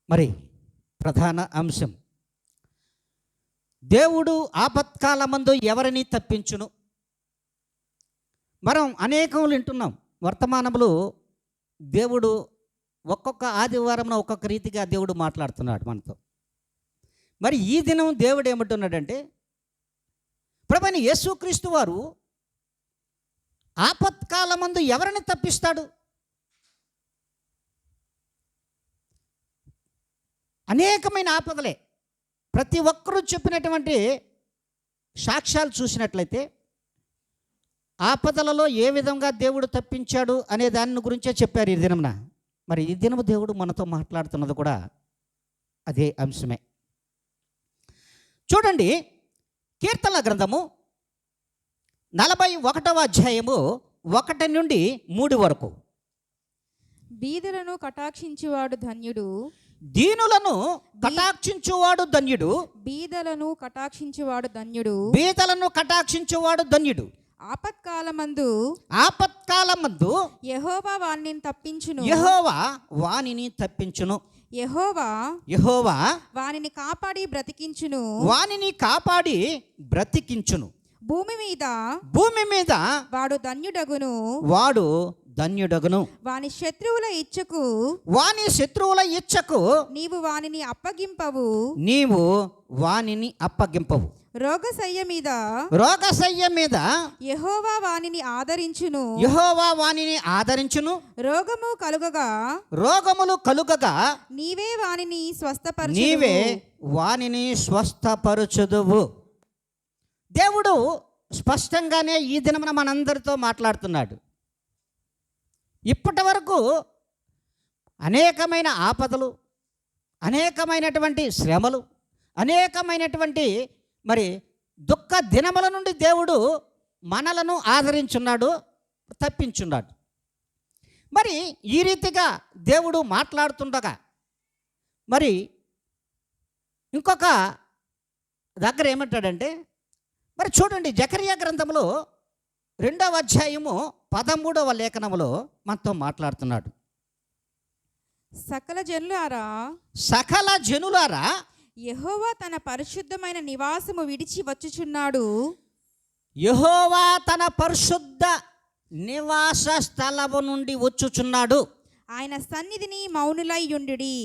మరి ప్రధాన అంశం, దేవుడు ఆపత్కాలమందు ఎవరిని తప్పించును. మనం అనేకములు వింటున్నాం వర్తమానములు. దేవుడు ఒక్కొక్క ఆదివారం ఒక్కొక్క రీతిగా దేవుడు మాట్లాడుతున్నాడు మనతో. మరి ఈ దినం దేవుడు ఏమంటున్నాడంటే, ప్రభువైన యేసుక్రీస్తు వారు ఆపత్కాలమందు ఎవరిని తప్పిస్తాడు. అనేకమైన ఆపదలే ప్రతి ఒక్కరూ చెప్పినటువంటి సాక్ష్యాలు చూసినట్లయితే ఆపదలలో ఏ విధంగా దేవుడు తప్పించాడు అనే దాని గురించే చెప్పారు ఈ దినమున. మరి ఈ దినము దేవుడు మనతో మాట్లాడుతున్నది కూడా అదే అంశమే. చూడండి, కీర్తనల గ్రంథము 41వ అధ్యాయము 1 నుండి 3 వరకు. బీదలను కటాక్షించువాడు ధన్యుడు, దీనులను కటాక్షించువాడు ధన్యుడు, బీదలను కటాక్షించువాడు ధన్యుడు, బీదలను కటాక్షించువాడు ధన్యుడు. ఆపత్కాలమందు యెహోవా వానిని తప్పించును, యెహోవా వానిని తప్పించును, యెహోవా వానిని కాపాడి బ్రతికించును, వానిని కాపాడి బ్రతికించును. భూమి మీద వాడు ధన్యుడగును, వాని శత్రువుల ఇచ్చకు నీవు వానిని అప్పగింపవు. రోగశయ్య మీద యెహోవా వానిని ఆదరించును, రోగములు కలుగగా నీవే వానిని స్వస్థపరచుదువు. దేవుడు స్పష్టంగానే ఈ దినమున మనందరితో మాట్లాడుతున్నాడు. ఇప్పటి వరకు అనేకమైన ఆపదలు, అనేకమైనటువంటి శ్రమలు, అనేకమైనటువంటి మరి దుఃఖ దినముల నుండి దేవుడు మనలను ఆదరించున్నాడు, తప్పించున్నాడు. మరి ఈ రీతిగా దేవుడు మాట్లాడుతుండగా మరి ఇంకొక దగ్గర ఏమంటాడంటే, మరి చూడండి, జకర్యా గ్రంథంలో 2వ అధ్యాయము 13వ లేఖనములో మనతో మాట్లాడుతున్నాడు. సకల జనులారా యెహోవా తన పరిశుద్ధమైన నివాసము విడిచి వచ్చుచున్నాడు, యెహోవా తన పరిశుద్ధ నివాస స్థలము నుండి వచ్చుచున్నాడు. ఆయన సన్నిధిని మౌనులయ్యుండుడి.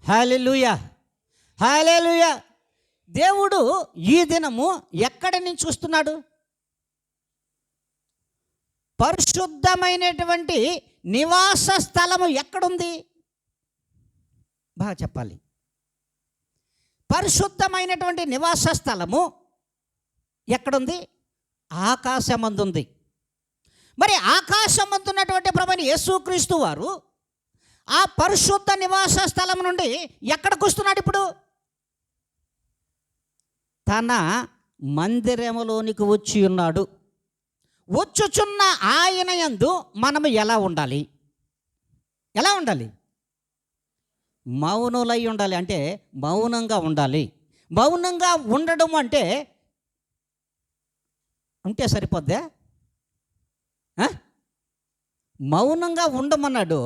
హల్లెలూయా, హల్లెలూయా. దేవుడు ఈ దినము ఎక్కడి నుంచి చూస్తున్నాడు? పరిశుద్ధమైనటువంటి నివాస స్థలము ఎక్కడుంది? బాగా చెప్పాలి. పరిశుద్ధమైనటువంటి నివాస స్థలము ఎక్కడుంది? ఆకాశమందుంది. మరి ఆకాశమందున్నటువంటి ప్రభువైన యేసుక్రీస్తు వారు ఆ పరిశుద్ధ నివాస స్థలం నుండి ఎక్కడికి వస్తున్నాడు? ఇప్పుడు తన మందిరములోనికి వచ్చి ఉన్నాడు. వచ్చుచున్న ఆయన యందు మనము ఎలా ఉండాలి? మౌనులై ఉండాలి. అంటే మౌనంగా ఉండాలి. మౌనంగా ఉండడం అంటే ఉంటే సరిపోద్దా? మౌనంగా ఉండమన్నాడు.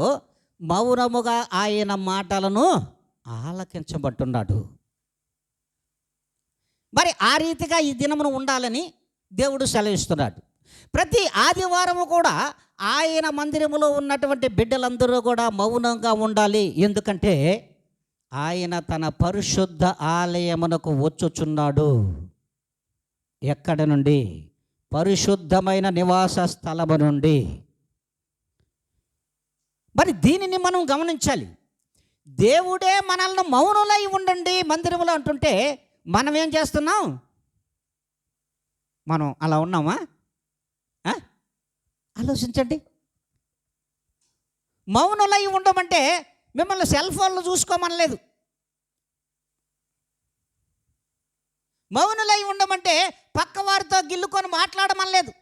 మౌనముగా ఆయన మాటలను ఆలకించబట్టున్నాడు. మరి ఆ రీతిగా ఈ దినమును ఉండాలని దేవుడు సెలవిస్తున్నాడు. ప్రతి ఆదివారము కూడా ఆయన మందిరములో ఉన్నటువంటి బిడ్డలందరూ కూడా మౌనంగా ఉండాలి. ఎందుకంటే ఆయన తన పరిశుద్ధ ఆలయమునకు వచ్చుచున్నాడు. ఎక్కడ నుండి? పరిశుద్ధమైన నివాస స్థలము నుండి. మరి దీనిని మనం గమనించాలి. దేవుడే మనల్ని మౌనులై ఉండండి మందిరములో అంటుంటే మనం ఏం చేస్తున్నాం? మనం అలా ఉన్నామా? ఆలోచించండి. మౌనులై ఉండమంటే మిమ్మల్ని సెల్ ఫోన్లు చూసుకోమనలేదు. మౌనులై ఉండమంటే పక్క వారితో గిల్లుకొని మాట్లాడమనలేదు.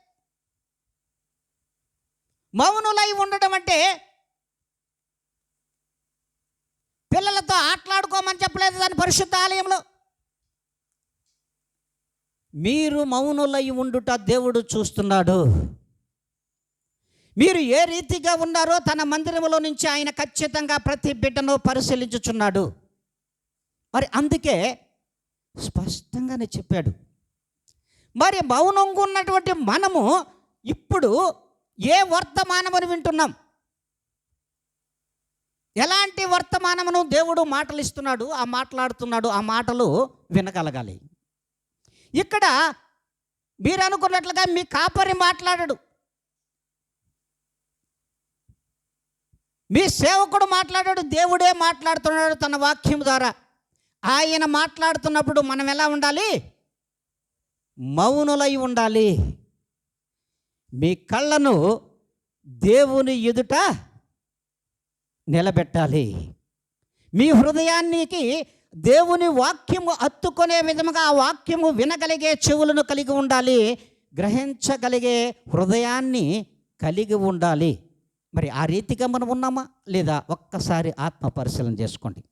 మౌనులై ఉండడం అంటే పిల్లలతో ఆటలాడుకోమని చెప్పలేదు దాని పరిశుద్ధ ఆలయంలో. మీరు మౌనులై ఉండుట దేవుడు చూస్తున్నాడు. మీరు ఏ రీతిగా ఉన్నారో తన మందిరంలో నుంచి ఆయన ఖచ్చితంగా ప్రతి బిడ్డను పరిశీలించుచున్నాడు. మరి అందుకే స్పష్టంగానే చెప్పాడు. మరి మౌనంగా ఉన్నటువంటి మనము ఇప్పుడు ఏ వర్తమానమును వింటున్నాం? ఎలాంటి వర్తమానమును దేవుడు మాటలు ఇస్తున్నాడు, మాట్లాడుతున్నాడు, ఆ మాటలు వినగలగాలి. ఇక్కడ మీరు అనుకున్నట్లుగా మీ కాపరి మాట్లాడడు, మీ సేవకుడు మాట్లాడాడు, దేవుడే మాట్లాడుతున్నాడు తన వాక్యం ద్వారా. ఆయన మాట్లాడుతున్నప్పుడు మనం ఎలా ఉండాలి? మౌనులై ఉండాలి. మీ కళ్ళను దేవుని ఎదుట నిలబెట్టాలి. మీ హృదయానికి దేవుని వాక్యము అత్తుకునే విధముగా ఆ వాక్యము వినగలిగే చెవులను కలిగి ఉండాలి. గ్రహించగలిగే హృదయాన్ని కలిగి ఉండాలి. మరి ఆ రీతిగా మనం ఉన్నామా లేదా? ఒక్కసారి ఆత్మ పరిశీలన చేసుకోండి.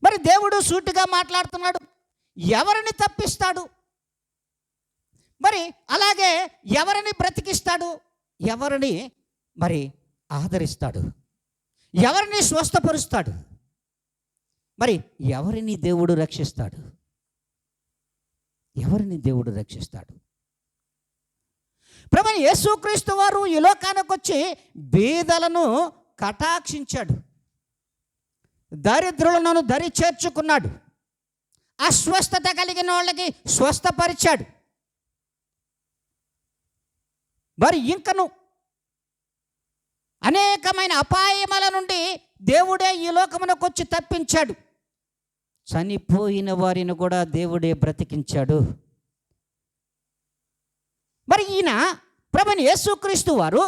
మరి దేవుడు సూటిగా మాట్లాడుతున్నాడు. ఎవరిని తప్పిస్తాడు? మరి అలాగే ఎవరిని బ్రతికిస్తాడు? ఎవరిని మరి ఆదరిస్తాడు? ఎవరిని స్వస్థపరుస్తాడు? మరి ఎవరిని దేవుడు రక్షిస్తాడు? ఎవరిని దేవుడు రక్షిస్తాడు? ప్రభువైన యేసుక్రీస్తు వారు ఈ లోకానికి వచ్చి బీదలను కటాక్షించాడు, దరిద్రులను దరి చేర్చుకున్నాడు, అస్వస్థత కలిగిన వాళ్ళకి స్వస్థపరిచాడు. మరి ఇంకను అనేకమైన అపాయముల నుండి దేవుడే ఈ లోకమునకు వచ్చి తప్పించాడు. చనిపోయిన వారిని కూడా దేవుడే బ్రతికించాడు. మరి ఈయన ప్రభువైన యేసుక్రీస్తు వారు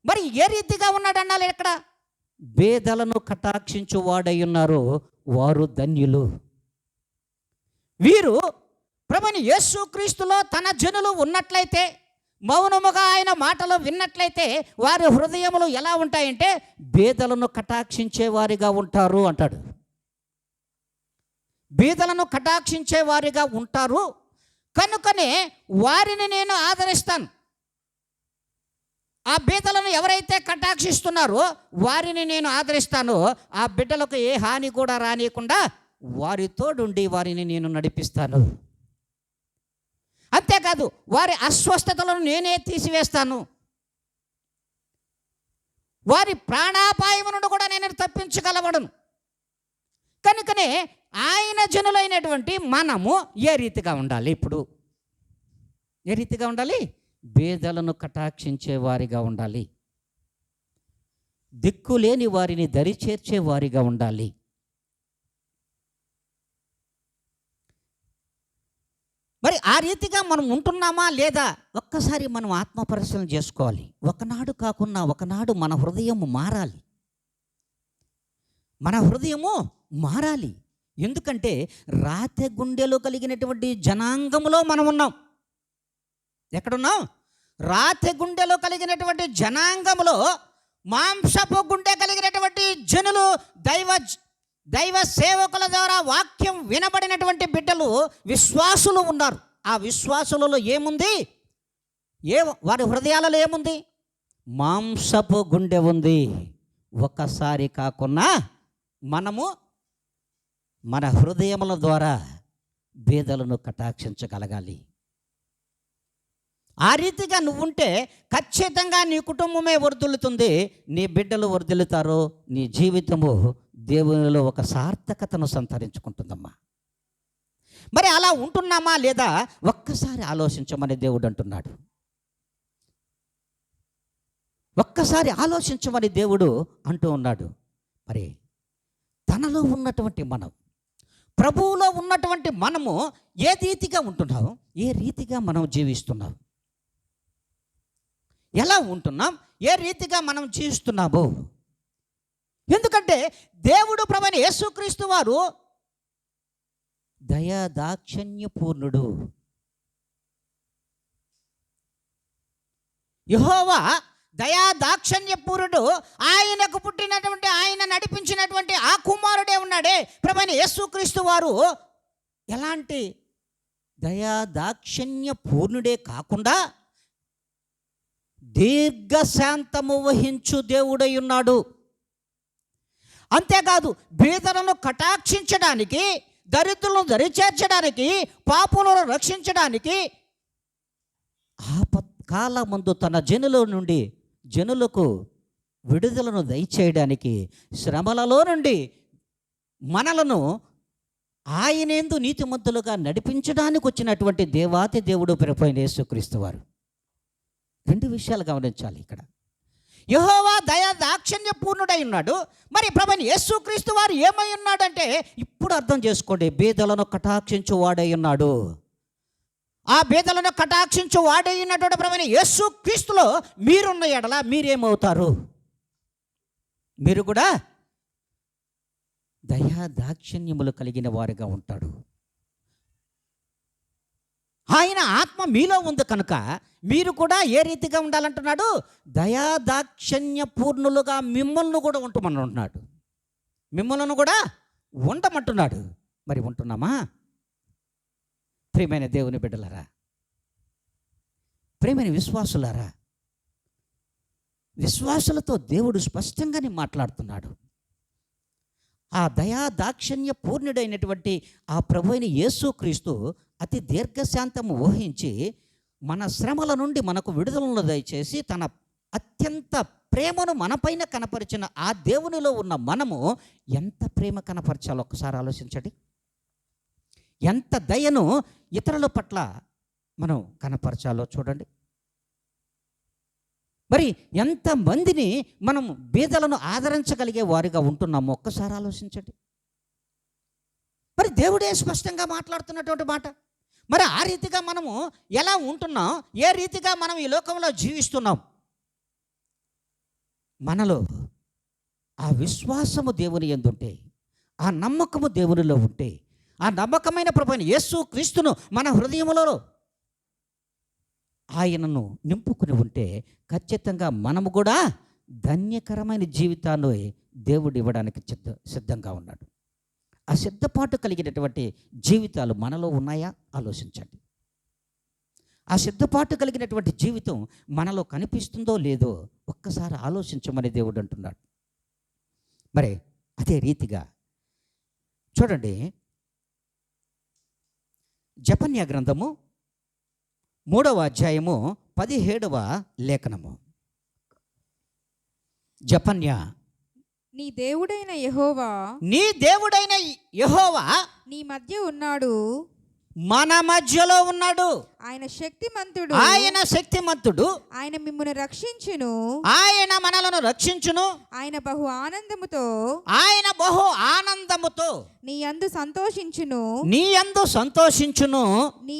మరి ఏ రీతిగా ఉన్నాడన్నాలి? ఇక్కడ బేదలను కటాక్షించు వాడై ఉన్నారు, వారు ధన్యులు. వీరు ప్రభువైన యేసుక్రీస్తులో తన జనులు ఉన్నట్లయితే, మౌనముగా ఆయన మాటలు విన్నట్లయితే వారి హృదయములు ఎలా ఉంటాయంటే బేదలను కటాక్షించే వారిగా ఉంటారు అంటాడు. బీదలను కటాక్షించే వారిగా ఉంటారు కనుకనే వారిని నేను ఆదరిస్తాను. ఆ బీదలను ఎవరైతే కటాక్షిస్తున్నారో వారిని నేను ఆదరిస్తాను. ఆ బిడ్డలకు ఏ హాని కూడా రానియకుండా వారితోడుండి వారిని నేను నడిపిస్తాను. అంతేకాదు వారి అస్వస్థతలను నేనే తీసివేస్తాను. వారి ప్రాణాపాయము నుండి కూడా నేను తప్పించగలవడను. కనుకనే ఆయన జనులైనటువంటి మనము ఏ రీతిగా ఉండాలి? ఇప్పుడు ఏ రీతిగా ఉండాలి? బేదలను కటాక్షించే వారిగా ఉండాలి. దిక్కులేని వారిని దరి చేర్చే వారిగా ఉండాలి. మరి ఆ రీతిగా మనం ఉంటున్నామా లేదా? ఒక్కసారి మనం ఆత్మ పరిశీలన చేసుకోవాలి. ఒకనాడు కాకున్నా ఒకనాడు మన హృదయము మారాలి. మన హృదయము మారాలి. ఎందుకంటే రాతి గుండెలు కలిగినటువంటి జనాంగంలో మనం ఉన్నాం. ఎక్కడున్నాం? రాతి గుండెలు కలిగినటువంటి జనాంగంలో మాంసపు గుండె కలిగినటువంటి జనులు, దైవ సేవకుల ద్వారా వాక్యం వినబడినటువంటి బిడ్డలు, విశ్వాసులు ఉన్నారు. ఆ విశ్వాసులలో ఏముంది? వారి హృదయాలలో ఏముంది? మాంసపు గుండె ఉంది. ఒకసారి కాకున్నా మనము మన హృదయముల ద్వారా బేదలను కటాక్షించగలగాలి. ఆ రీతిగా నువ్వుంటే ఖచ్చితంగా నీ కుటుంబమే వర్ధిల్లుతుంది, నీ బిడ్డలు వర్ధిల్లుతారు, నీ జీవితము దేవునిలో ఒక సార్థకతను సంతరించుకుంటుందమ్మా. మరి అలా ఉంటున్నామా లేదా? ఒక్కసారి ఆలోచించమని దేవుడు అంటున్నాడు. ఒక్కసారి ఆలోచించమని దేవుడు అంటూ ఉన్నాడు. మరి తనలో ఉన్నటువంటి మనం, ప్రభువులో ఉన్నటువంటి మనము ఏ రీతిగా ఉంటున్నాం? ఏ రీతిగా మనం జీవిస్తున్నాం? ఎలా ఉంటున్నాం? ఏ రీతిగా మనం జీవిస్తున్నాము? ఎందుకంటే దేవుడు ప్రభువైన యేసుక్రీస్తు వారు దయా దాక్షిణ్యపూర్ణుడు. యెహోవా దయా దాక్షిణ్యపూర్ణుడు. ఆయనకు పుట్టినటువంటి, ఆయన నడిపించినటువంటి ఆ కుమారుడే ఉన్నాడే ప్రభువైన యేసుక్రీస్తు వారు. ఎలాంటి దయా దాక్షిణ్యపూర్ణుడే కాకుండా దీర్ఘశాంతము వహించు దేవుడై ఉన్నాడు. అంతేకాదు బీదలను కటాక్షించడానికి, దరిద్రులను దరిచేర్చడానికి, పాపులను రక్షించడానికి, ఆపత్కాలమందు తన జనులకు విడుదలను దయచేయడానికి, శ్రమలలో నుండి మనలను ఆయనేందు నీతిమంతులుగా నడిపించడానికి వచ్చినటువంటి దేవాతి దేవుడు ప్రభువైన యేసుక్రీస్తు వారు. రెండు విషయాలు గమనించాలి ఇక్కడ. యెహోవా దయా దాక్షిణ్య పూర్ణుడై ఉన్నాడు. మరి ప్రభువైన యేసుక్రీస్తు వారు ఏమై ఉన్నాడంటే, ఇప్పుడు అర్థం చేసుకోండి, బీదలను కటాక్షించు వాడై ఉన్నాడు. ఆ బీదలను కటాక్షించు వాడై ఉన్నటువంటి ప్రభువైన యేసుక్రీస్తులో మీరున్న ఎడల మీరేమవుతారు? మీరు కూడా దయా దాక్షిణ్యములు కలిగిన వారుగా ఉంటాడు. ఆయన ఆత్మ మీలో ఉంది కనుక మీరు కూడా ఏ రీతిగా ఉండాలంటున్నాడు? దయా దాక్షిణ్య పూర్ణులుగా మిమ్మల్ని కూడా ఉంటున్నాడు. మిమ్మల్ని కూడా ఉండమంటున్నాడు. మరి ఉంటున్నామా? ప్రియమైన దేవుని బిడ్డలారా, ప్రియమైన విశ్వాసులారా, విశ్వాసులతో దేవుడు స్పష్టంగానే మాట్లాడుతున్నాడు. ఆ దయా దాక్షిణ్య పూర్ణుడైనటువంటి ఆ ప్రభువైన యేసుక్రీస్తు అతి దీర్ఘశాంతము వహించి మన శ్రమల నుండి మనకు విడుదలను దయచేసి తన అత్యంత ప్రేమను మనపైన కనపరిచిన ఆ దేవునిలో ఉన్న మనము ఎంత ప్రేమ కనపరచాలో ఒకసారి ఆలోచించండి. ఎంత దయను ఇతరుల పట్ల మనం కనపరచాలో చూడండి. మరి ఎంతమందిని మనం బీదలను ఆదరించగలిగే వారిగా ఉంటున్నామో ఒక్కసారి ఆలోచించండి. మరి దేవుడే స్పష్టంగా మాట్లాడుతున్నటువంటి మాట. మరి ఆ రీతిగా మనము ఎలా ఉంటున్నాం? ఏ రీతిగా మనం ఈ లోకంలో జీవిస్తున్నాం? మనలో ఆ విశ్వాసము దేవుని యందు ఉంటే, ఆ నమ్మకము దేవునిలో ఉంటే, ఆ నమ్మకమైన ప్రభువైన యేసుక్రీస్తును మన హృదయములో ఆయనను నింపుకుని ఉంటే ఖచ్చితంగా మనము కూడా ధన్యకరమైన జీవితాన్ని దేవుడు ఇవ్వడానికి సిద్ధంగా ఉన్నాడు. ఆ సిద్ధపాటు కలిగినటువంటి జీవితాలు మనలో ఉన్నాయా? ఆలోచించండి. ఆ సిద్ధపాటు కలిగినటువంటి జీవితం మనలో కనిపిస్తుందో లేదో ఒక్కసారి ఆలోచించమని దేవుడు అంటున్నాడు. మరి అదే రీతిగా చూడండి, జెఫన్యా గ్రంథము 3వ అధ్యాయము 17వ లేఖనము. జెఫన్యా, నీ దేవుడైన యెహోవా నీ మధ్య ఉన్నాడు, మన మధ్యలో ఉన్నాడు. ఆయన శక్తిమంతుడు, ఆయన మిమ్మును రక్షించును, ఆయన మనలను రక్షించును, ఆయన బహు ఆనందముతో నీ యందు సంతోషించును, నీ యందు నీ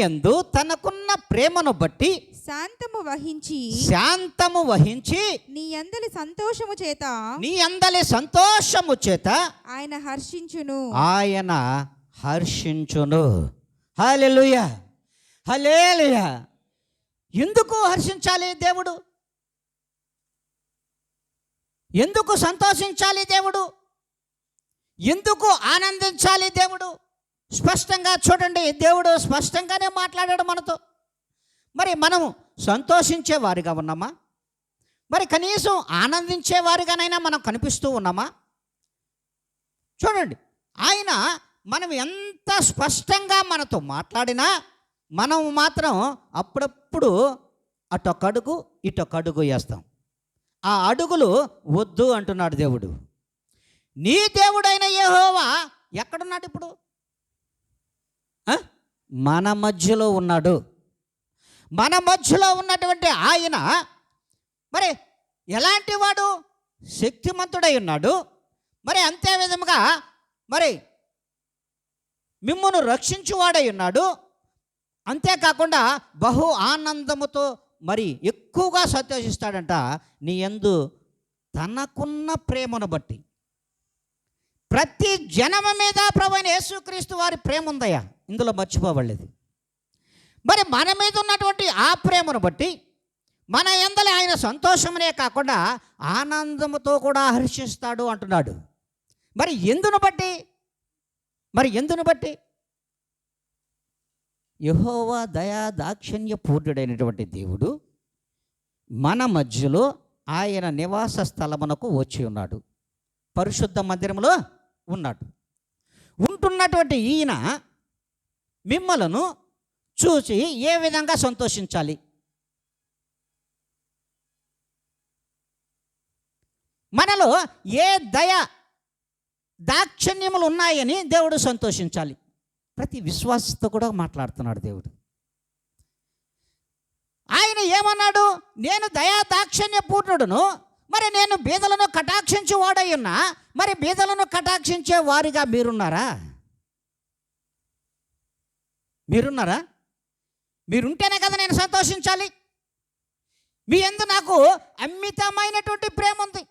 యందు తనకున్న ప్రేమను బట్టి శాంతము వహించి నీ యందలి సంతోషము చేత ఆయన హర్షించును. హల్లెలూయా, హల్లెలూయా. ఎందుకు హర్షించాలి దేవుడు? ఎందుకు సంతోషించాలి దేవుడు? ఎందుకు ఆనందించాలి దేవుడు? స్పష్టంగా చూడండి, దేవుడు స్పష్టంగానే మాట్లాడాడు మనతో. మరి మనము సంతోషించే వారిగా ఉన్నామా? మరి కనీసం ఆనందించే వారిగానైనా మనం కనిపిస్తూ ఉన్నామా? చూడండి, ఆయన మనం ఎంత స్పష్టంగా మనతో మాట్లాడినా మనం మాత్రం అప్పుడప్పుడు అటొక అడుగు ఇటొక అడుగు వేస్తాం. ఆ అడుగులు వద్దు అంటున్నాడు దేవుడు. నీ దేవుడైన యెహోవా ఎక్కడున్నాడు ఇప్పుడు? మన మధ్యలో ఉన్నాడు. మన మధ్యలో ఉన్నటువంటి ఆయన మరి ఎలాంటి వాడు? శక్తిమంతుడై ఉన్నాడు. మరి అంతే విధముగా మరి మిమ్మును రక్షించువాడై ఉన్నాడు. అంతేకాకుండా బహు ఆనందముతో మరి ఎక్కువగా సంతోషిస్తాడంట నీ యందు తనకున్న ప్రేమను బట్టి. ప్రతి జనము మీద ప్రభువైన యేసుక్రీస్తు వారి ప్రేమ ఉందయ్యా, ఇందులో మర్చిపోవలేదు. మరి మన మీద ఉన్నటువంటి ఆ ప్రేమను బట్టి మన యందలి ఆయన సంతోషమనే కాకుండా ఆనందముతో కూడా హర్షిస్తాడు అంటున్నాడు. మరి ఎందును బట్టి? యెహోవా దయా దాక్షిణ్య పూర్ణుడైనటువంటి దేవుడు మన మధ్యలో ఆయన నివాస స్థలమునకు వచ్చి ఉన్నాడు, పరిశుద్ధ మందిరంలో ఉన్నాడు. ఉంటున్నటువంటి ఈయన మిమ్మలను చూసి ఏ విధంగా సంతోషించాలి? మనలో ఏ దయ దాక్షిణ్యములు ఉన్నాయని దేవుడు సంతోషించాలి. ప్రతి విశ్వాసతో కూడా మాట్లాడుతున్నాడు దేవుడు. ఆయన ఏమన్నాడు? నేను దయా దాక్షిణ్య పూర్ణుడును, మరి నేను బీదలను కటాక్షించే వాడై ఉన్నా, మరి బీదలను కటాక్షించే వారిగా మీరున్నారా? మీరున్నారా? మీరుంటేనే కదా నేను సంతోషించాలి. మీ యందు నాకు అమితమైనటువంటి ప్రేమ ఉంది.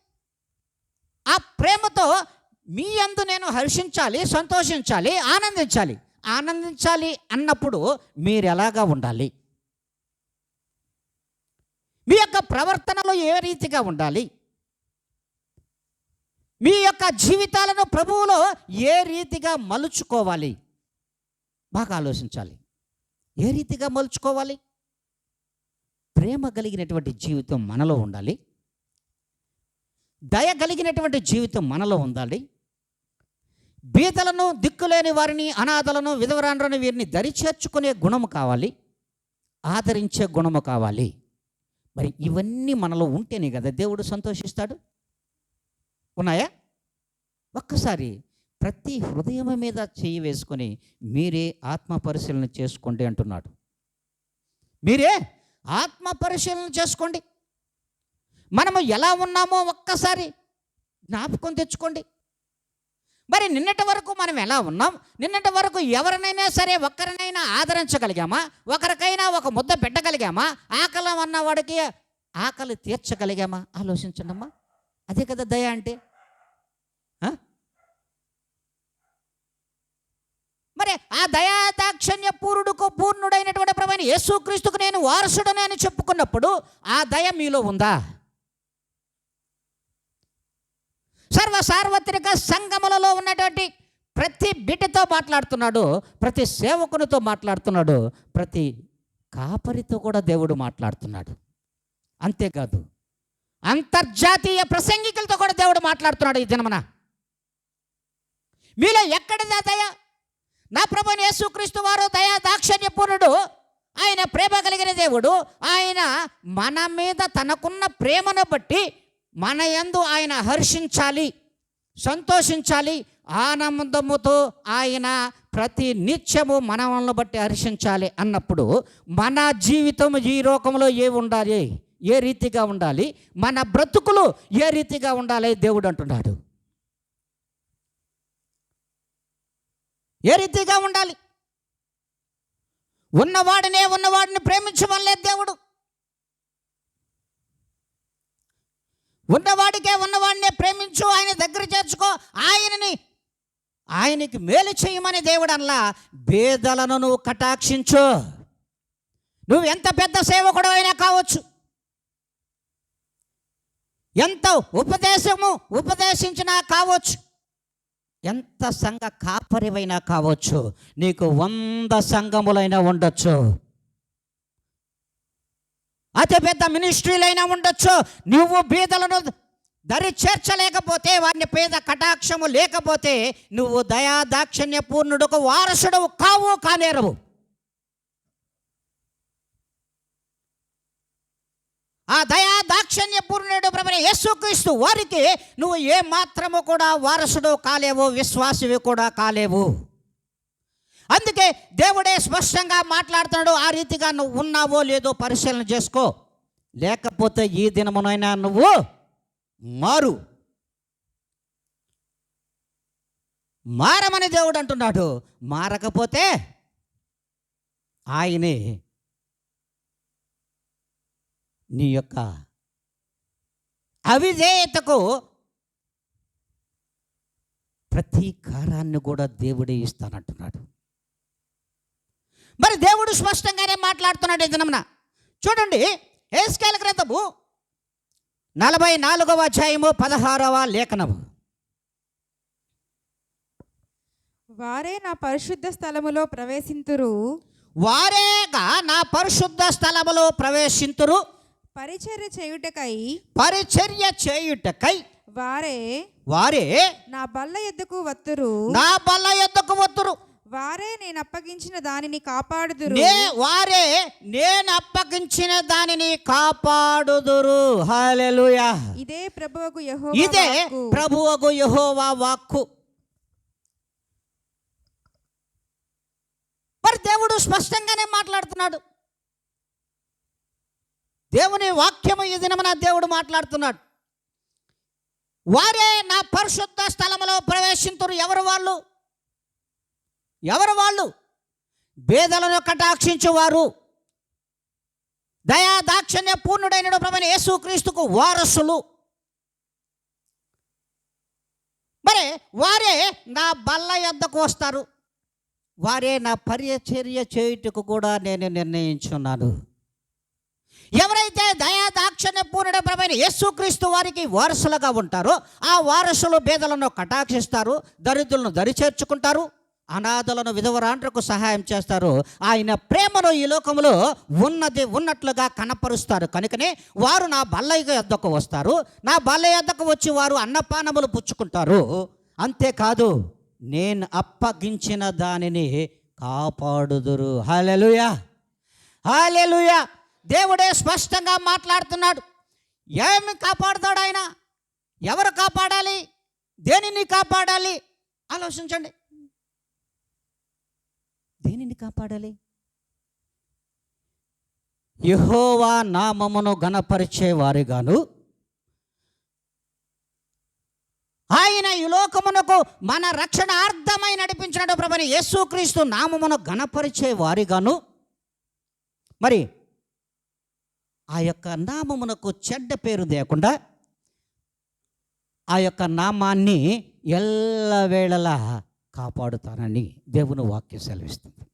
ఆ ప్రేమతో మీ యందు నేను హర్షించాలి, సంతోషించాలి, ఆనందించాలి. ఆనందించాలి అన్నప్పుడు మీరు ఎలాగా ఉండాలి? మీ యొక్క ప్రవర్తనలో ఏ రీతిగా ఉండాలి? మీ యొక్క జీవితాలను ప్రభువులో ఏ రీతిగా మలుచుకోవాలి? బాగా ఆలోచించాలి. ఏ రీతిగా మలుచుకోవాలి? ప్రేమ కలిగినటువంటి జీవితం మనలో ఉండాలి. దయ కలిగినటువంటి జీవితం మనలో ఉండాలి. బీదలను, దిక్కులేని వారిని, అనాథలను, విధవరాండ్రను వీరిని దరి చేర్చుకునే గుణము కావాలి, ఆదరించే గుణము కావాలి. మరి ఇవన్నీ మనలో ఉంటేనే కదా దేవుడు సంతోషిస్తాడు. ఉన్నాయా? ఒక్కసారి ప్రతి హృదయం మీద చేయి వేసుకొని మీరే ఆత్మ పరిశీలన చేసుకోండి అంటున్నాడు. మీరే ఆత్మ పరిశీలన చేసుకోండి. మనము ఎలా ఉన్నామో ఒక్కసారి జ్ఞాపకం తెచ్చుకోండి. మరి నిన్నటి వరకు మనం ఎలా ఉన్నాం? నిన్నటి వరకు ఎవరినైనా సరే ఒక్కరినైనా ఆదరించగలిగామా? ఒకరికైనా ఒక ముద్ద పెట్టగలిగామా? ఆకలి అన్నవాడికి ఆకలి తీర్చగలిగామా? ఆలోచించండి అమ్మా. అదే కదా దయ అంటే. మరి ఆ దయా దాక్షిణ్య పూర్ణుడైనటువంటి ప్రభువైన యేసుక్రీస్తుకు నేను వారసుడని అని చెప్పుకున్నప్పుడు ఆ దయ మీలో ఉందా? సార్వత్రిక సంఘములలో ఉన్నటువంటి ప్రతి బిడ్డతో మాట్లాడుతున్నాడు, ప్రతి సేవకునితో మాట్లాడుతున్నాడు, ప్రతి కాపరితో కూడా దేవుడు మాట్లాడుతున్నాడు. అంతేకాదు అంతర్జాతీయ ప్రసంగికులతో కూడా దేవుడు మాట్లాడుతున్నాడు. ఈ దినమున మీలో ఎక్కడిదా దయ? నా ప్రభువైన యేసుక్రీస్తు వారు దయా దాక్షిణ్య పూర్ణుడు, ఆయన ప్రేమ కలిగిన దేవుడు. ఆయన మన మీద తనకున్న ప్రేమను బట్టి మన యందు ఆయన హర్షించాలి, సంతోషించాలి, ఆనందముతో ఆయన ప్రతి నిత్యము మనల్ని బట్టి హర్షించాలి అన్నప్పుడు మన జీవితం ఈ లోకంలో ఉండాలి, ఏ రీతిగా ఉండాలి, మన బ్రతుకులు ఏ రీతిగా ఉండాలి దేవుడు అంటున్నాడు. ఏ రీతిగా ఉండాలి? ఉన్నవాడిని ప్రేమించమనలేదు దేవుడు. ఉన్నవాడినే ప్రేమించు, ఆయన దగ్గర చేర్చుకో, ఆయనకి మేలు చేయమని దేవుడు అనలా. బేదలను నువ్వు కటాక్షించు. నువ్వు ఎంత పెద్ద సేవకుడు అయినా కావచ్చు, ఎంత ఉపదేశించినా కావచ్చు, ఎంత సంఘ కాపరివైనా కావచ్చు, నీకు 100 సంఘములైనా ఉండొచ్చు, అతి పెద్ద మినిస్ట్రీలైనా ఉండొచ్చు. నువ్వు బీదలను దరి చేర్చలేకపోతే, వారిని పేద కటాక్షము లేకపోతే నువ్వు దయా దాక్షిణ్య పూర్ణుడుకు వారసుడు కానేరవు. ఆ దయా దాక్షిణ్య పూర్ణుడు ప్రభువైన యేసుక్రీస్తు వారికి నువ్వు ఏ మాత్రము కూడా వారసుడు కాలేవు, విశ్వాసివి కూడా కాలేవు. అందుకే దేవుడే స్పష్టంగా మాట్లాడుతున్నాడు. ఆ రీతిగా నువ్వు ఉన్నావో లేదో పరిశీలన చేసుకో, లేకపోతే ఈ దినమునైనా నువ్వు మారమని దేవుడు అంటున్నాడు. మారకపోతే ఆయనే నీ యొక్క అవిధేయతకు ప్రతీకారాన్ని కూడా దేవుడే ఇస్తానంటున్నాడు. మరి దేవుడు స్పష్టంగానే మాట్లాడుతున్నాడు ఈ దినమున. చూడండి, యెహెజ్కేలు గ్రంథము 44వ అధ్యాయము 16వ లేఖనము. వారే నా పరిశుద్ధ స్థలములో ప్రవేశింతురు, వారేగా నా పరిశుద్ధ స్థలములో ప్రవేశింతురు. పరిచర్య చేయుటకై పరిచర్య చేయుటకై వారే నా బల్ల యొద్దకు వత్తురు. నా బల్ల యొద్దకు వత్తురు. వారే నేను అప్పగించిన దానిని కాపాడుదురు. వారే నేను అప్పగించిన దానిని కాపాడుదురు. హల్లెలూయా. ఇదే ప్రభువగు యెహోవా వాక్కు. మరి దేవుడు స్పష్టంగానే మాట్లాడుతున్నాడు. దేవుని వాక్యము ఈ దినమున దేవుడు మాట్లాడుతున్నాడు. వారే నా పరిశుద్ధ స్థలములో ప్రవేశింతురు. ఎవరు వాళ్ళు? పేదలను కటాక్షించువారు, దయా దాక్షిణ్య పూర్ణుడైన ప్రభువైన యేసుక్రీస్తుకు వారసులు. మరి వారే నా బల్ల యొద్దకు వస్తారు. వారే నా పరిచర్య చేయుటకు కూడా నేను నిర్ణయించున్నాను. ఎవరైతే దయా దాక్షిణ్య పూర్ణుడ ప్రభువైన యేసుక్రీస్తు వారికి వారసులుగా ఉంటారో ఆ వారసులు పేదలను కటాక్షిస్తారు, దరిద్రులను దరి చేర్చుకుంటారు, అనాథలను విధవరాండ్రకు సహాయం చేస్తారు. ఆయన ప్రేమను ఈ లోకంలో ఉన్నది ఉన్నట్లుగా కనపరుస్తారు. కనుకనే వారు నా బల్ల యొద్దకు వస్తారు. నా బల్ల యొద్దకు వచ్చి వారు అన్నపానములు పుచ్చుకుంటారు. అంతేకాదు, నేను అప్పగించిన దానిని కాపాడుదురు. హల్లెలూయా, హల్లెలూయా. దేవుడే స్పష్టంగా మాట్లాడుతున్నాడు. ఏమి కాపాడుతాడు ఆయన? ఎవరు కాపాడాలి? దేనిని కాపాడాలి? ఆలోచించండి. దేనిని కాపాడాలి? యెహోవా నామమును ఘనపరిచే వారిగాను, ఆయన ఈ లోకమునకు మన రక్షణార్థమై నడిపించినట్టు ప్రభువైన యేసుక్రీస్తు నామమును ఘనపరిచే వారిగాను, మరి ఆ యొక్క నామమునకు చెడ్డ పేరు లేకుండా ఆ యొక్క నామాన్ని ఎల్లవేళలా కాపాడుతానని దేవుని వాక్యం సెలవిస్తుంది.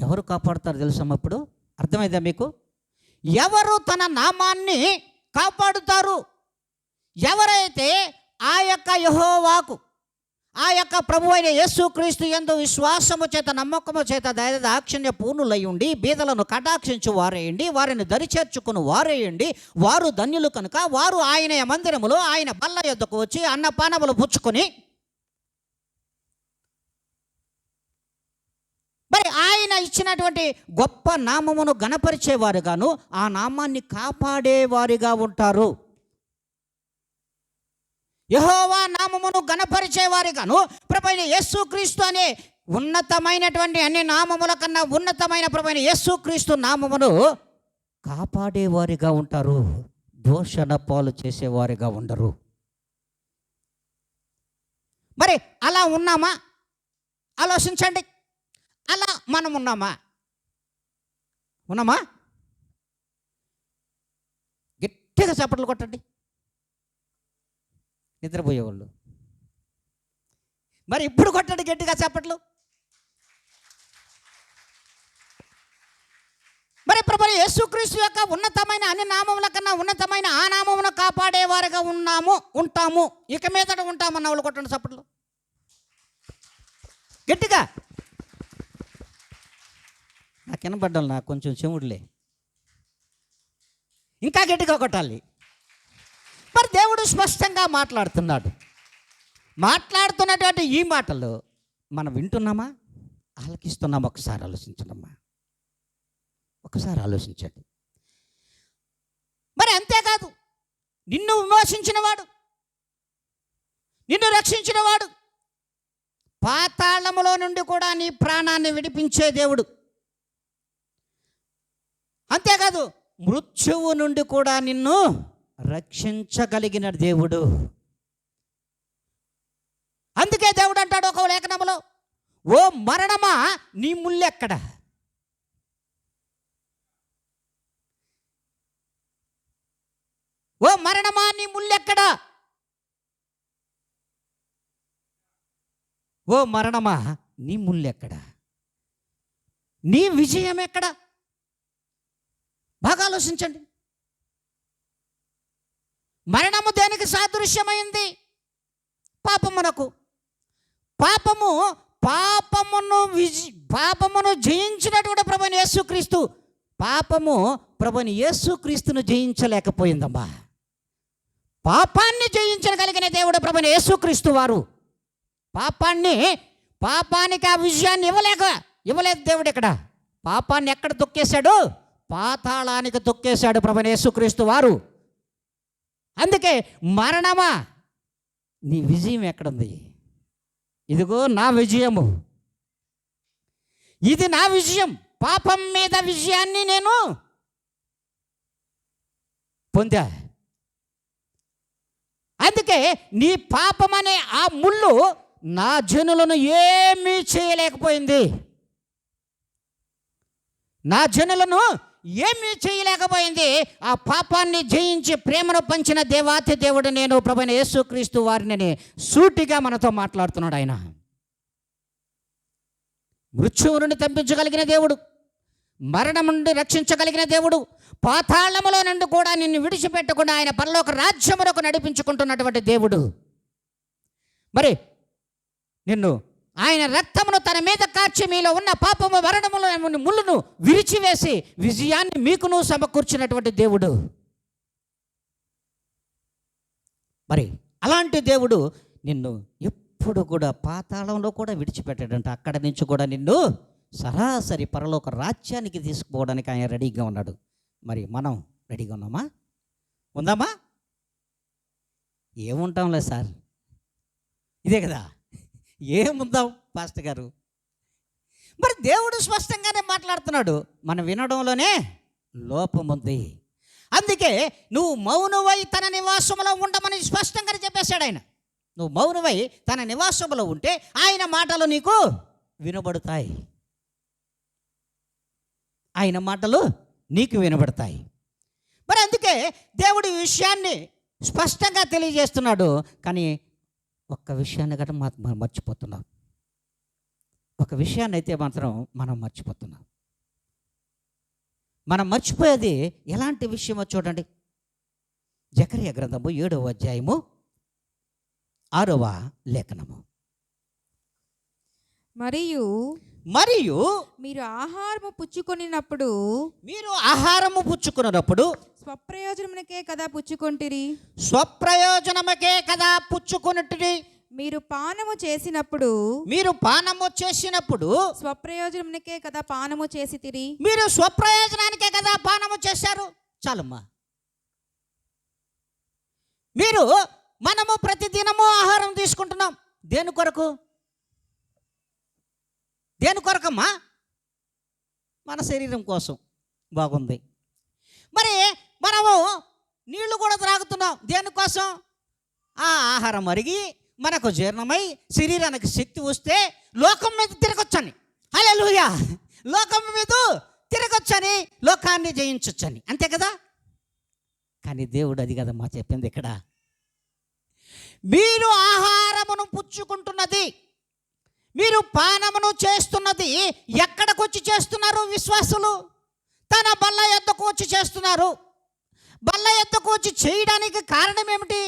ఎవరు కాపాడుతారు తెలుసమ్మా? ఇప్పుడు అర్థమైందా మీకు? ఎవరు తన నామాన్ని కాపాడుతారు? ఎవరైతే ఆ యొక్క యెహోవాకు, ఆ యొక్క ప్రభు అయిన యేసుక్రీస్తు యందు విశ్వాసము చేత నమ్మకము చేత దయాదాక్షిణ్య పూర్ణులై ఉండి బీదలను కటాక్షించు వారేయండి, వారిని దరిచేర్చుకుని వారేయండి, వారు ధన్యులు కనుక వారు ఆయన మందిరములో ఆయన బల్ల యొద్దకు వచ్చి అన్నపానములు పుచ్చుకొని మరి ఆయన ఇచ్చినటువంటి గొప్ప నామమును ఘనపరిచేవారుగాను ఆ నామాన్ని కాపాడేవారిగా ఉంటారు. యెహోవా నామమును ఘనపరిచేవారిగాను ప్రభువైన యేసుక్రీస్తు అనే ఉన్నతమైనటువంటి అన్ని నామముల కన్నా ఉన్నతమైన ప్రభువైన యేసుక్రీస్తు నామమును కాపాడేవారిగా ఉంటారు. దోషణ పాలు చేసేవారిగా ఉండరు. మరి అలా ఉన్నామా? ఆలోచించండి. అలా మనం ఉన్నామా? గట్టిగా చప్పట్లు కొట్టండి నిద్రపోయేవాళ్ళు. మరి ఇప్పుడు కొట్టండి గట్టిగా చప్పట్లు. మరి ప్రభువైన యేసుక్రీస్తు యొక్క ఉన్నతమైన అన్ని నామముల కన్నా ఉన్నతమైన ఆ నామమును కాపాడేవారుగా ఉంటాము. ఇక మీదట ఉంటామన్న వాళ్ళు కొట్టండి చప్పట్లు గట్టిగా. నాకు వినబడ్డాలి, నాకు కొంచెం చెవుడులే, ఇంకా గట్టిగా కొట్టాలి. మరి దేవుడు స్పష్టంగా మాట్లాడుతున్నటువంటి ఈ మాటలు మనం వింటున్నామా, ఆలకిస్తున్నామా? ఒకసారి ఆలోచించడమ్మా, ఒకసారి ఆలోచించండి. మరి అంతేకాదు, నిన్ను విమోచించినవాడు, నిన్ను రక్షించినవాడు, పాతాళములో నుండి కూడా నీ ప్రాణాన్ని విడిపించే దేవుడు. అంతేకాదు, మృత్యువు నుండి కూడా నిన్ను రక్షించగలిగిన దేవుడు. అందుకే దేవుడు అంటాడు ఒక లేఖనములో, ఓ మరణమా నీ ముల్లెక్కడ? ఓ మరణమా నీ ముల్లెక్కడ? ఓ మరణమా నీ ముల్లెక్కడ? నీ విజయం ఎక్కడ? బాగా ఆలోచించండి. మరణము దేనికి సాదృశ్యమైంది? పాపమునకు. పాపము పాపమును జయించినటువంటి ప్రభుని యేసుక్రీస్తు పాపము ప్రభుని యేసుక్రీస్తును జయించలేకపోయిందమ్మా. పాపాన్ని జయించగలిగిన దేవుడు ప్రభుని యేసుక్రీస్తు వారు. పాపానికి ఆ విజయాన్ని ఇవ్వలేదు దేవుడు. ఇక్కడ పాపాన్ని ఎక్కడ తొక్కేశాడు? పాతాళానికి తొక్కేశాడు ప్రభుని యేసుక్రీస్తు వారు. అందుకే మరణమా నీ విజయం ఎక్కడుంది? ఇదిగో నా విజయము, ఇది నా విజయం. పాపం మీద విజయాన్ని నేను పొందా. అందుకే నీ పాపం అనే ఆ ముళ్ళు నా జనులను ఏమీ చేయలేకపోయింది. ఆ పాపాన్ని జయించి ప్రేమను పంచిన దేవాతి దేవుడు నేను ప్రభువైన యేసుక్రీస్తు వారిని సూటిగా మనతో మాట్లాడుతున్నాడు. ఆయన మృత్యువు నుండి తప్పించగలిగిన దేవుడు, మరణం నుండి రక్షించగలిగిన దేవుడు, పాతాళములో నుండి కూడా నిన్ను విడిచిపెట్టకుండా ఆయన పరలోక రాజ్యములకు నడిపించుకుంటున్నటువంటి దేవుడు. మరి నిన్ను ఆయన రక్తమును తన మీద కార్చి మీలో ఉన్న పాపము మరణముల ముళ్ళును విరిచివేసి విజయాన్ని మీకును సమకూర్చినటువంటి దేవుడు. మరి అలాంటి దేవుడు నిన్ను ఎప్పుడు కూడా పాతాళంలో కూడా విడిచిపెట్టాడంట. అక్కడ నుంచి కూడా నిన్ను సరాసరి పరలోక రాజ్యానికి తీసుకుపోవడానికి ఆయన రెడీగా ఉన్నాడు. మరి మనం రెడీగా ఉందామా? ఏముంటాంలే సార్, ఇదే కదా, ఏముందాం పాస్టర్ గారు. మరి దేవుడు స్పష్టంగానే మాట్లాడుతున్నాడు. మనం వినడంలోనే లోపం ఉంది. అందుకే నువ్వు మౌనమై తన నివాసంలో ఉండమని స్పష్టంగానే చెప్పేశాడు ఆయన. నువ్వు మౌనమై తన నివాసంలో ఉంటే ఆయన మాటలు నీకు వినబడతాయి. ఆయన మాటలు నీకు వినబడతాయి. మరి అందుకే దేవుడు ఈ విషయాన్ని స్పష్టంగా తెలియజేస్తున్నాడు. కానీ ఒక్క విషయాన్ని గట్రా మనం మర్చిపోతున్నాం. ఒక విషయాన్ని అయితే మాత్రం మనం మర్చిపోతున్నాం. మనం మర్చిపోయేది ఎలాంటి విషయమో చూడండి. జకర్యా గ్రంథము 7వ అధ్యాయము 6వ లేఖనము. మరియు మీరు ఆహారము పుచ్చుకొనినప్పుడు స్వప్రయోజనమునకే కదా పుచ్చుకొంటిరి. మీరు పానము చేసినప్పుడు స్వప్రయోజనమునకే కదా పానము చేసితిరి. మీరు స్వప్రయోజనానికే కదా పానము చేశారు. చాలమ్మా. మనము ప్రతిదినము ఆహారం తీసుకుంటున్నాం. దేని కొరకమ్మా? మన శరీరం కోసం. బాగుంది. మరి మనము నీళ్లు కూడా త్రాగుతున్నాం. దేనికోసం? ఆ ఆహారం అరిగి మనకు జీర్ణమై శరీరానికి శక్తి వస్తే లోకం మీద తిరగొచ్చని. హల్లెలూయా! లోకం మీద తిరగొచ్చని, లోకాన్ని జయించొచ్చని. అంతే కదా? కానీ దేవుడు అది కదమ్మా చెప్పింది ఇక్కడ. మీరు ఆహారమును పుచ్చుకుంటున్నది, మీరు పానమును చేస్తున్నది ఎక్కడికి వచ్చి చేస్తున్నారు? విశ్వాసులు తన బల్ల యొద్దకు వచ్చి చేస్తున్నారు. బల్ల యొద్దకు వచ్చి చేయడానికి కారణం ఏమిటి?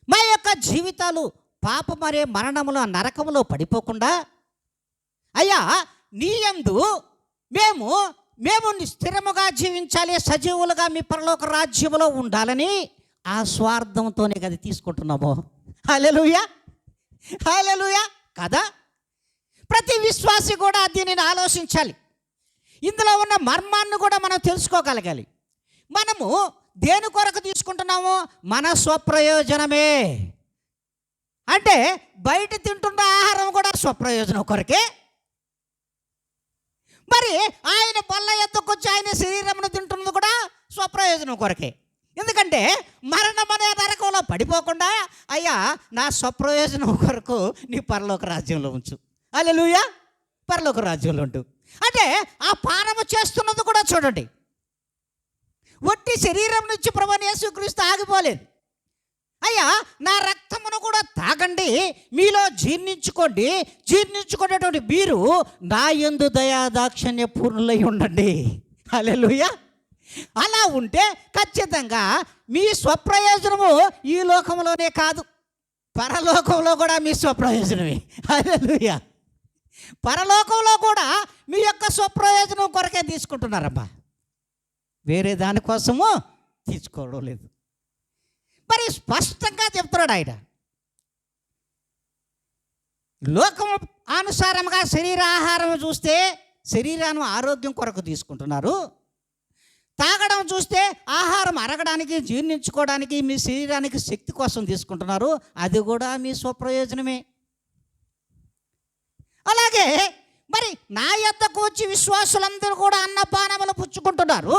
మా యొక్క జీవితాలు పాప మరే మరణములో నరకములో పడిపోకుండా, అయ్యా నీ యందు మేము స్థిరముగా జీవించాలి, సజీవులుగా మీ పరలోక రాజ్యములో ఉండాలని ఆ స్వార్థంతోనే కదా తీసుకుంటున్నాము. హల్లెలూయా! హల్లెలూయా! కదా? ప్రతి విశ్వాసి కూడా దీనిని ఆలోచించాలి. ఇందులో ఉన్న మర్మాన్ని కూడా మనం తెలుసుకోగలగాలి. మనము దేని కొరకు తీసుకుంటున్నాము? మన స్వప్రయోజనమే. అంటే బయట తింటున్న ఆహారం కూడా స్వప్రయోజనం కొరకే. మరి ఆయన బల్ల యొద్దకు వచ్చి ఆయన శరీరమును తింటున్నది కూడా స్వప్రయోజనం కొరకే. ఎందుకంటే మరణం అనే నరకంలో పడిపోకుండా, అయ్యా నా స్వప్రయోజనం కొరకు నీ పరలోక రాజ్యంలో ఉంచు. హల్లెలూయా! పరలోక రాజ్యంలో ఉంటు. అంటే ఆ పానము చేస్తున్నది కూడా చూడండి, వట్టి శరీరం నుంచి ప్రభువైన యేసుక్రీస్తు ఆగిపోలేదు. అయ్యా నా రక్తమును కూడా తాగండి, మీలో జీర్ణించుకునేటువంటి మీరు నా యందు దయా దాక్షిణ్య పూర్ణులై ఉండండి. హల్లెలూయా! అలా ఉంటే ఖచ్చితంగా మీ స్వప్రయోజనము ఈ లోకంలోనే కాదు, పరలోకంలో కూడా మీ స్వప్రయోజనమే. హల్లెలూయా. పరలోకంలో కూడా మీ యొక్క స్వప్రయోజనం కొరకే తీసుకుంటున్నారమ్మా, వేరే దానికోసము తీసుకోవడం లేదు. మరి స్పష్టంగా చెప్తున్నాడు ఆయన, లోకం అనుసారంగా శరీరాహారం చూస్తే శరీరాన్ని ఆరోగ్యం కొరకు తీసుకుంటున్నారు, తాగడం చూస్తే ఆహారం అరగడానికి జీర్ణించుకోవడానికి మీ శరీరానికి శక్తి కోసం తీసుకుంటున్నారు, అది కూడా మీ స్వప్రయోజనమే. అలాగే మరి నా యొద్దకు వచ్చి విశ్వాసులందరూ కూడా అన్నపానములు పుచ్చుకుంటున్నారు,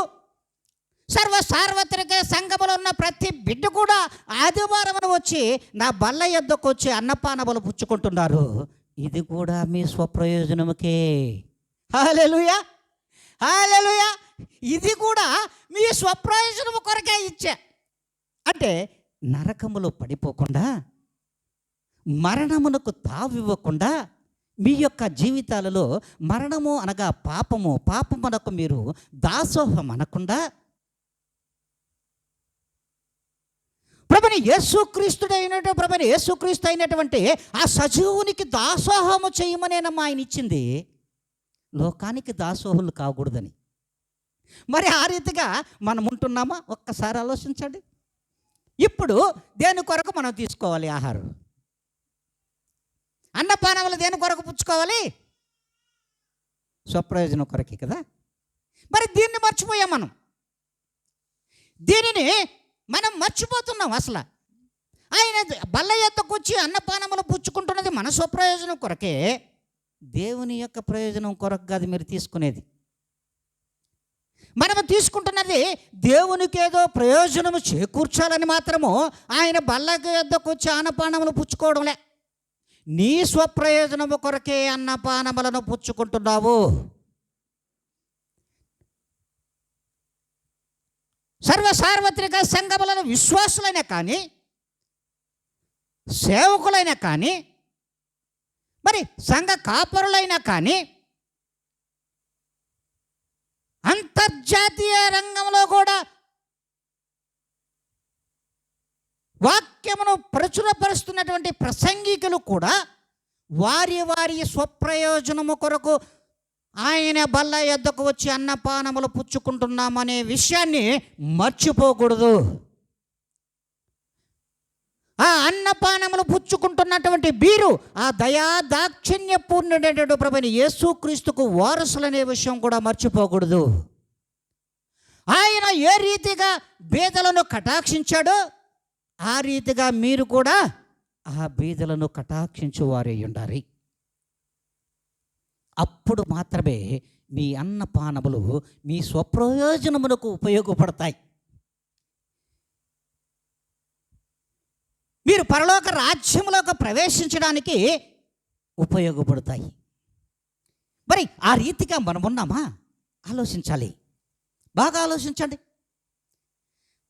సార్వత్రిక సంఘములో ఉన్న ప్రతి బిడ్డ కూడా ఆదివారం వచ్చి నా బల్ల యొద్దకు వచ్చి అన్నపానములు పుచ్చుకుంటున్నారు, ఇది కూడా మీ స్వప్రయోజనముకే. హల్లెలూయా, హల్లెలూయా. ఇది కూడా మీ స్వప్రయోజనము కొరకే ఇచ్చా. అంటే నరకములో పడిపోకుండా, మరణమునకు తావివ్వకుండా, మీ యొక్క జీవితాలలో మరణము అనగా పాపమునకు మీరు దాసోహం అనకుండా, ప్రభుని యేసుక్రీస్తు అయినటువంటి ఆ సజీవునికి దాసోహము చేయమనేనమ్మా ఆయన ఇచ్చింది, లోకానికి దాసోహులు కాకూడదని. మరి ఆ రీతిగా మనం ఉంటున్నామా? ఒక్కసారి ఆలోచించండి. ఇప్పుడు దేని కొరకు మనం తీసుకోవాలి ఆహారం? అన్నపానములు దేని కొరకు పుచ్చుకోవాలి? స్వప్రయోజనం కొరకే కదా. మరి దీన్ని మర్చిపోయాం మనం, దీనిని మనం మర్చిపోతున్నాం. అసలు ఆయన బల్ల యొద్దకు వచ్చి అన్నపానములు పుచ్చుకుంటున్నది మన స్వప్రయోజనం కొరకే, దేవుని యొక్క ప్రయోజనం కొరకు కాదు మీరు తీసుకునేది. మనము తీసుకుంటున్నది దేవునికి ఏదో ప్రయోజనము చేకూర్చాలని మాత్రము ఆయన బల్ల యొద్దకు వచ్చి అన్నపానములు పుచ్చుకోవడంలే, నీ స్వప్రయోజనము కొరకే అన్నపానములను పుచ్చుకుంటున్నావు. సార్వత్రిక సంఘములను విశ్వాసులైనా కానీ, సేవకులైనా కానీ, మరి సంఘ కాపరులైనా కానీ, అంతర్జాతీయ రంగంలో కూడా వాక్యమును ప్రచురపరుస్తున్నటువంటి ప్రసంగికులు కూడా వారి స్వప్రయోజనము కొరకు ఆయన బల్ల యొద్దకు వచ్చి అన్నపానములు పుచ్చుకుంటున్నామనే విషయాన్ని మర్చిపోకూడదు. ఆ అన్నపానములు పుచ్చుకుంటున్నటువంటి వీరు ఆ దయాదాక్షిణ్య పూర్ణుడైనటువంటి ప్రభువైన యేసుక్రీస్తుకు వారసులనే విషయం కూడా మర్చిపోకూడదు. ఆయన ఏ రీతిగా బీదలను కటాక్షించాడో ఆ రీతిగా మీరు కూడా ఆ బీదలను కటాక్షించు వారై ఉండాలి. అప్పుడు మాత్రమే మీ అన్నపానములు మీ స్వప్రయోజనములకు ఉపయోగపడతాయి. మీరు పరలోక రాజ్యములోకి ప్రవేశించడానికి ఉపయోగపడతాయి. మరి ఆ రీతిగా మనం ఉన్నామా? ఆలోచించాలి, బాగా ఆలోచించండి.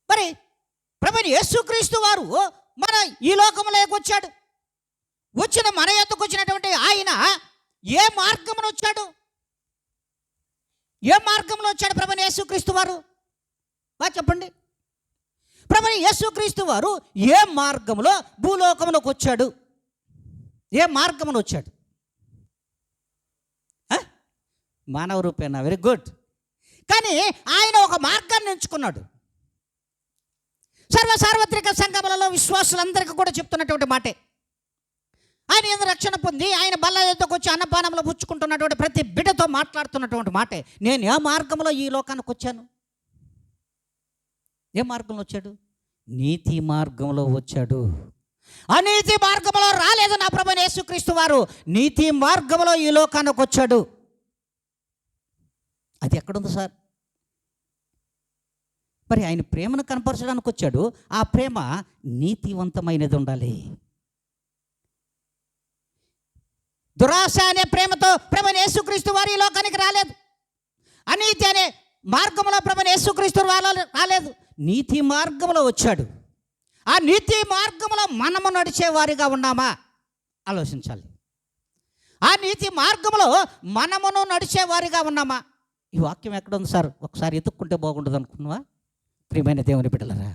మరి ప్రభువైన యేసుక్రీస్తు వారు మన ఈ లోకంలోకి వచ్చాడు. వచ్చిన మన యొద్దకు వచ్చినటువంటి ఆయన ఏ మార్గంలో వచ్చాడు? ఏ మార్గంలో వచ్చాడు ప్రభువైన యేసుక్రీస్తు వారు? చెప్పండి. ప్రభువైన యేసుక్రీస్తు వారు ఏ మార్గంలో భూలోకంలోకి వచ్చాడు? ఏ మార్గంలో వచ్చాడు? మానవ రూపేణ. Very good. కానీ ఆయన ఒక మార్గాన్ని ఎంచుకున్నాడు. సార్వత్రిక సంఘములలో విశ్వాసులందరికీ కూడా చెప్తున్నటువంటి మాటే, ఆయన ఏదో రక్షణ పొంది ఆయన బల్ల యొద్దకు వచ్చి అన్నపానంలో పుచ్చుకుంటున్నటువంటి ప్రతి బిడ్డతో మాట్లాడుతున్నటువంటి మాటే, నేను ఏ మార్గంలో ఈ లోకానికి వచ్చాను? ఏ మార్గంలో వచ్చాడు? నీతి మార్గంలో వచ్చాడు. అనీతి మార్గంలో రాలేదు నా ప్రభువైన యేసుక్రీస్తు వారు, నీతి మార్గంలో ఈ లోకానికి వచ్చాడు. అది ఎక్కడుంది సార్? మరి ఆయన ప్రేమను కనపరచడానికి వచ్చాడు. ఆ ప్రేమ నీతివంతమైనది ఉండాలి. దురాశ అనే ప్రేమతో ప్రభువైన యేసుక్రీస్తు వారు ఈ లోకానికి రాలేదు. అనీతి అనే మార్గంలో ప్రభువైన యేసుక్రీస్తు రాలేదు, నీతి మార్గంలో వచ్చాడు. ఆ నీతి మార్గంలో మనము నడిచేవారిగా ఉన్నామా? ఆలోచించాలి. ఆ నీతి మార్గంలో మనమును నడిచేవారిగా ఉన్నామా? ఈ వాక్యం ఎక్కడ ఉంది సార్? ఒకసారి ఎత్తుక్కుంటే బాగుంటుంది అనుకున్నావా? ప్రియమైన దేవుని బిడ్డలారా,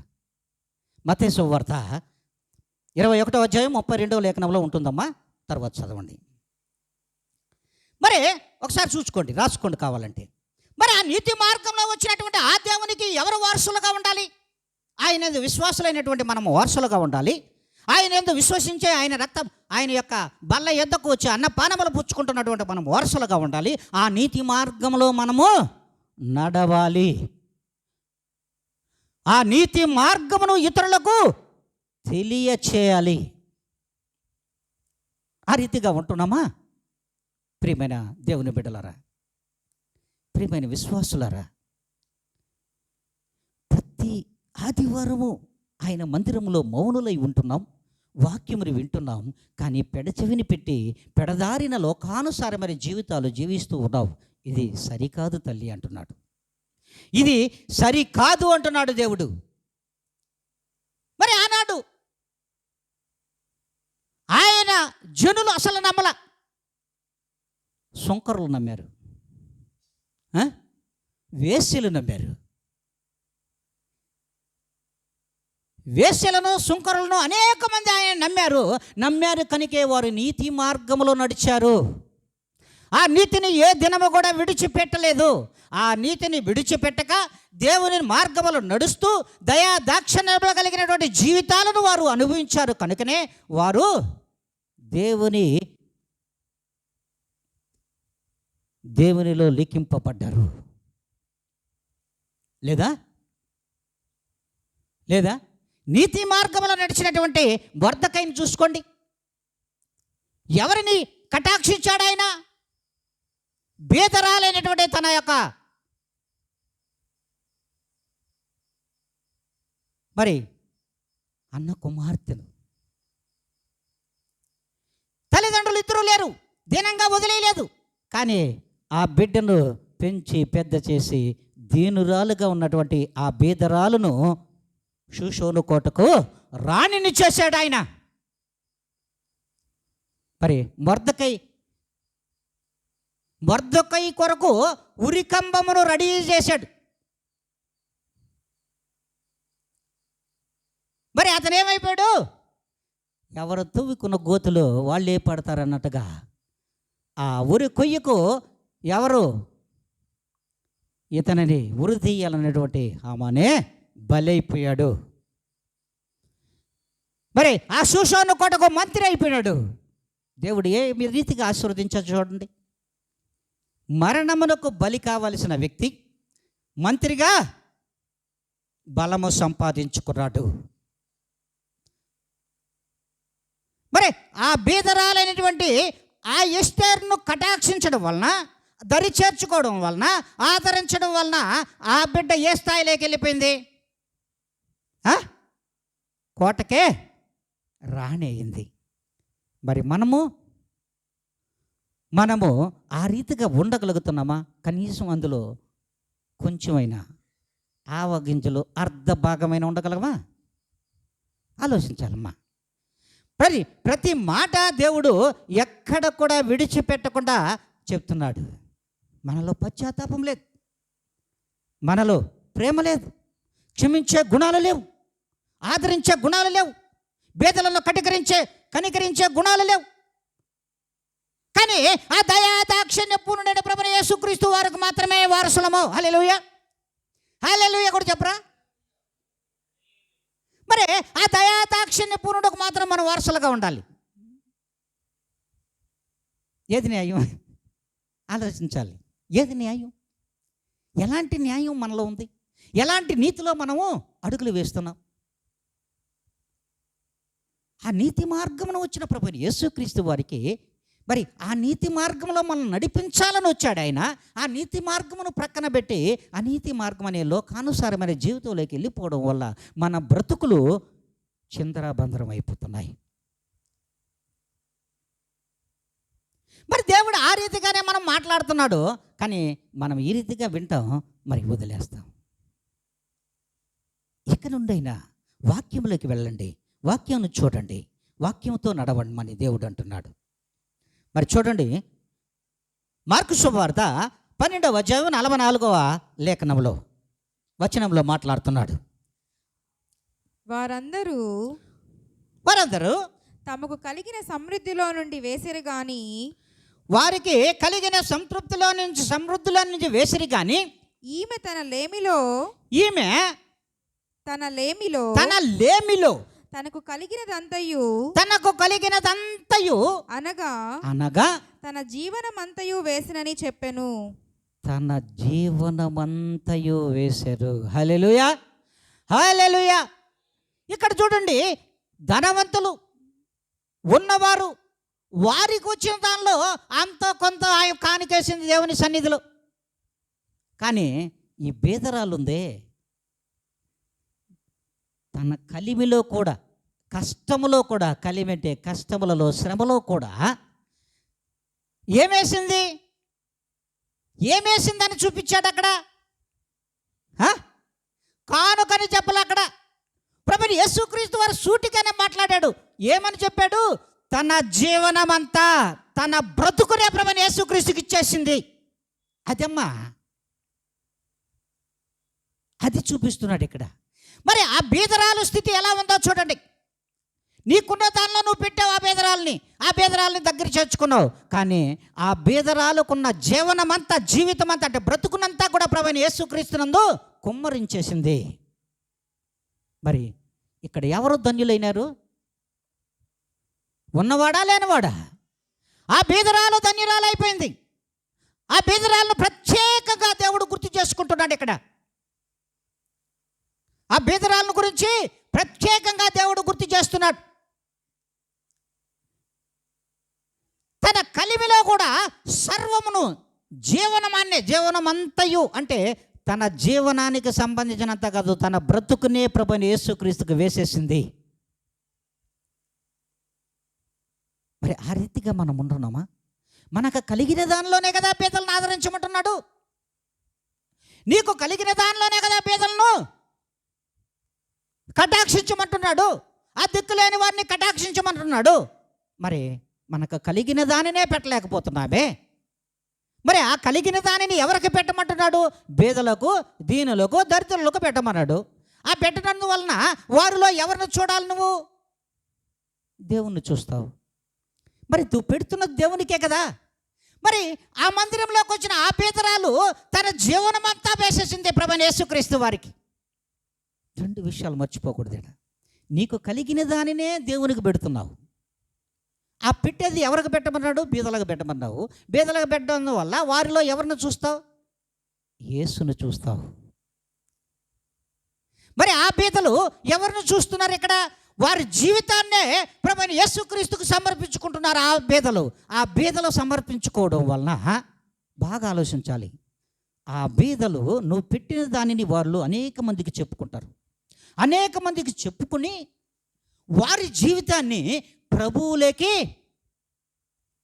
మత్తయి సువార్త 21వ అధ్యాయం 32వ లేఖనంలో ఉంటుందమ్మా, తర్వాత చదవండి. మరి ఒకసారి చూసుకోండి, రాసుకోండి కావాలంటే. మరి ఆ నీతి మార్గంలో వచ్చినటువంటి ఆ దేవునికి ఎవరు వారసులుగా ఉండాలి? ఆయన విశ్వాసులైనటువంటి మనము వారసులుగా ఉండాలి. ఆయన ఎందు విశ్వసించే ఆయన యొక్క బల్ల ఎద్దకు వచ్చి అన్నపానములు పుచ్చుకుంటున్నటువంటి మనం వారసులుగా ఉండాలి. ఆ నీతి మార్గంలో మనము నడవాలి. ఆ నీతి మార్గమును ఇతరులకు తెలియచేయాలి. ఆ రీతిగా ఉంటున్నామా? ప్రియమైన దేవుని బిడ్డలారా, ప్రియమైన విశ్వాసులారా, ప్రతి ఆదివారము ఆయన మందిరంలో మౌనులై ఉంటున్నాం, వాక్యముని వింటున్నాం. కానీ పెడచెవిని పెట్టి పెడదారిన లోకానుసారమైన జీవితాలు జీవిస్తూ ఉన్నావు. ఇది సరికాదు తల్లి అంటున్నాడు. ఇది సరికాదు అంటున్నాడు దేవుడు. మరి ఆనాడు ఆయన జనులు అసలు నమ్మల, సుంకరులు నమ్మారు, వేశ్యలు నమ్మారు. వేశ్యలను సుంకరులను అనేక మంది ఆయన నమ్మారు కనుకే వారు నీతి మార్గంలో నడిచారు. ఆ నీతిని ఏ దినము కూడా విడిచిపెట్టలేదు. ఆ నీతిని విడిచిపెట్టక దేవుని మార్గములో నడుస్తూ దయా దాక్షిణ్యంలో కలిగినటువంటి జీవితాలను వారు అనుభవించారు. కనుకనే వారు దేవునిలో లిఖింపబడ్డారు. లేదా నీతి మార్గంలో నడిచినటువంటి మొర్దెకైని చూసుకోండి. ఎవరిని కటాక్షించాడు ఆయన? బేదరాలైనటువంటి తన యొక్క మరి అన్న కుమార్తెను, తల్లిదండ్రులు ఇద్దరూ లేరు, దీనంగా వదిలేయలేదు. కానీ ఆ బిడ్డను పెంచి పెద్ద చేసి దీనురాలుగా ఉన్నటువంటి ఆ బేదరాలను షూషోను కోటకు రాణిని చేశాడు ఆయన. మరి మొర్దెకై కొరకు ఉరికంబమును రెడీ చేశాడు. మరి అతను ఏమైపోయాడు? ఎవరు తువ్వుకున్న గోతులు వాళ్ళే పడతారన్నట్టుగా ఆ ఉరి కొయ్యకు ఎవరు ఇతనిని ఉరి తీయాలన్నటువంటి ఆమెనే బలైపోయాడు. మరి ఆ షూషోను కోటకు మంత్రి అయిపోయినాడు. దేవుడు ఏ రీతిగా ఆశీర్వదించాడు చూడండి. మరణమునకు బలి కావలసిన వ్యక్తి మంత్రిగా బలము సంపాదించుకున్నాడు. మరి ఆ బీదరాలైనటువంటి ఆ ఎస్తేరును కటాక్షించడం వలన, దరి చేర్చుకోవడం వలన, ఆదరించడం వలన ఆ బిడ్డ ఏ స్థాయిలోకి వెళ్ళిపోయింది? కోటకే రాణి అయింది. మరి మనము ఆ రీతిగా ఉండగలుగుతున్నామా? కనీసం అందులో కొంచెమైనా ఆవగింజలు అర్ధ భాగమైన ఉండగలమా? ఆలోచించాలమ్మా. ప్రతి మాట దేవుడు ఎక్కడ కూడా విడిచిపెట్టకుండా చెప్తున్నాడు. మనలో పశ్చాత్తాపం లేదు, మనలో ప్రేమ లేదు, క్షమించే గుణాలు లేవు, ఆదరించే గుణాలు లేవు, బేదలలో కనికరించే గుణాలు లేవు. కానీ ఆ దయా దాక్షిణ్య పూర్ణుడైన ప్రభువైన యేసుక్రీస్తు వారికి మాత్రమే వారసులము. హల్లెలూయా, హల్లెలూయా కూడా చెప్పరా? మరి ఆ దయా దాక్షిణ్య పూర్ణుడికి మాత్రం మనం వారసులుగా ఉండాలి. ఏది న్యాయం? ఆలోచించాలి. ఏది న్యాయం? ఎలాంటి న్యాయం మనలో ఉంది? ఎలాంటి నీతిలో మనము అడుగులు వేస్తున్నాం? ఆ నీతి మార్గమున వచ్చిన ప్రభువైన యేసుక్రీస్తు వారికి మరి ఆ నీతి మార్గంలో మనం నడిపించాలని వచ్చాడు ఆయన. ఆ నీతి మార్గమును ప్రక్కన పెట్టి అనీతి మార్గం అనే లోకానుసారమైన జీవితంలోకి వెళ్ళిపోవడం వల్ల మన బ్రతుకులు చిందరాబందరం అయిపోతున్నాయి. మరి దేవుడు ఆ రీతిగానే మనం మాట్లాడుతున్నాడు. కానీ మనం ఈ రీతిగా వింటాం, మరి వదిలేస్తాం. ఇక నుండైనా వాక్యంలోకి వెళ్ళండి, వాక్యాన్ని చూడండి, వాక్యంతో నడవండి అని దేవుడు అంటున్నాడు. మరి చూడండి, మార్కు శుభవార్త 12వ అధ్యాయం 44వ లేఖనంలో వచనంలో మాట్లాడుతున్నాడు. వారందరూ వారందరూ తమకు కలిగిన సమృద్ధిలో నుండి వేసిరి గాని వారికి కలిగిన సమృద్ధిలో నుంచి వేసిరి కానీ ఈమె ఈమె తన లేమిలో తనకు తనకు కలిగినదంతయు అనగా తన జీవనమంతయు వేసినని చెప్పెను. తన జీవనమంతయు వేశారు. హల్లెలూయా, హల్లెలూయా. ఇక్కడ చూడండి, ధనవంతులు ఉన్నవారు వారికి వచ్చిన దానిలో అంతో కొంత ఆయన కానికేసింది దేవుని సన్నిధిలో. కానీ ఈ బేదరాలు ఉందే, తన కలిమిలో కూడా, కష్టములో కూడా, కలిమంటే కష్టములలో, శ్రమలో కూడా ఏమేసిందని చూపించాడు అక్కడ. కానుకని చెప్పలే అక్కడ. ప్రభుని యేసుక్రీస్తు వారు సూటిగానే మాట్లాడాడు. ఏమని చెప్పాడు? తన జీవనమంతా, తన బ్రతుకునే ప్రభుని యేసుక్రీస్తుకి ఇచ్చేసింది. అదమ్మా, అది చూపిస్తున్నాడు ఇక్కడ. మరి ఆ బీదరాలు స్థితి ఎలా ఉందో చూడండి. నీకున్న దానిలో నువ్వు పెట్టావు ఆ బీదరాలని దగ్గర చేర్చుకున్నావు. కానీ ఆ బీదరాలకున్న జీవనమంతా, జీవితం అంతా, అంటే బ్రతుకునంతా కూడా ప్రభువైన యేసుక్రీస్తునందు కుమ్మరించేసింది. మరి ఇక్కడ ఎవరు ధన్యులైనారు? ఉన్నవాడా లేనివాడా? ఆ బీదరాలు ధన్యురాలు అయిపోయింది. ఆ బీదరాలను ప్రత్యేకంగా దేవుడు గుర్తు చేసుకుంటున్నాడు ఇక్కడ. ఆ బీదరాలను గురించి ప్రత్యేకంగా దేవుడు గుర్తు చేస్తున్నాడు. తన కలిమిలో కూడా సర్వమును, జీవనమంతయు అంటే తన జీవనానికి సంబంధించినంత కాదు, తన బ్రతుకునే ప్రభువైన యేసుక్రీస్తుకు వేసేసింది. మరి ఆ రీతిగా మనం ఉంటున్నామా? మనకు కలిగిన దానిలోనే కదా పేదలను ఆదరించమంటున్నాడు. నీకు కలిగిన దానిలోనే కదా పేదలను కటాక్షించమంటున్నాడు. ఆ దిక్కులేని వారిని కటాక్షించమంటున్నాడు. మరి మనకు కలిగిన దానినే పెట్టలేకపోతున్నామే. మరి ఆ కలిగిన దానిని ఎవరికి పెట్టమంటున్నాడు? బేదలకు, దీనులకు, దరిద్రులకు పెట్టమన్నాడు. ఆ పెట్టడం వలన వారిలో ఎవరిని చూడాలి? నువ్వు దేవుణ్ణి చూస్తావు. మరి నువ్వు పెడుతున్నది దేవునికే కదా. మరి ఆ మందిరంలోకి వచ్చిన ఆ బీదరాలు తన జీవనమంతా వేసేసింది ప్రభువైన యేసుక్రీస్తు వారికి. రెండు విషయాలు మర్చిపోకూడదు. నీకు కలిగిన దానినే దేవునికి పెడుతున్నావు. ఆ పెట్టేది ఎవరికి పెట్టమన్నాడు? బీదలకు పెట్టమన్నావు. బీదలకు పెట్టడం వల్ల వారిలో ఎవరిని చూస్తావు? యేసును చూస్తావు. మరి ఆ బీదలు ఎవరిని చూస్తున్నారు ఇక్కడ? వారి జీవితాన్నే ప్రభువైన యేసుక్రీస్తుకు సమర్పించుకుంటున్నారు. ఆ బీదలు సమర్పించుకోవడం వలన బాగా ఆలోచించాలి. ఆ బీదలు నువ్వు పెట్టిన దానిని వాళ్ళు అనేక మందికి చెప్పుకుంటారు. అనేక మందికి చెప్పుకుని వారి జీవితాన్ని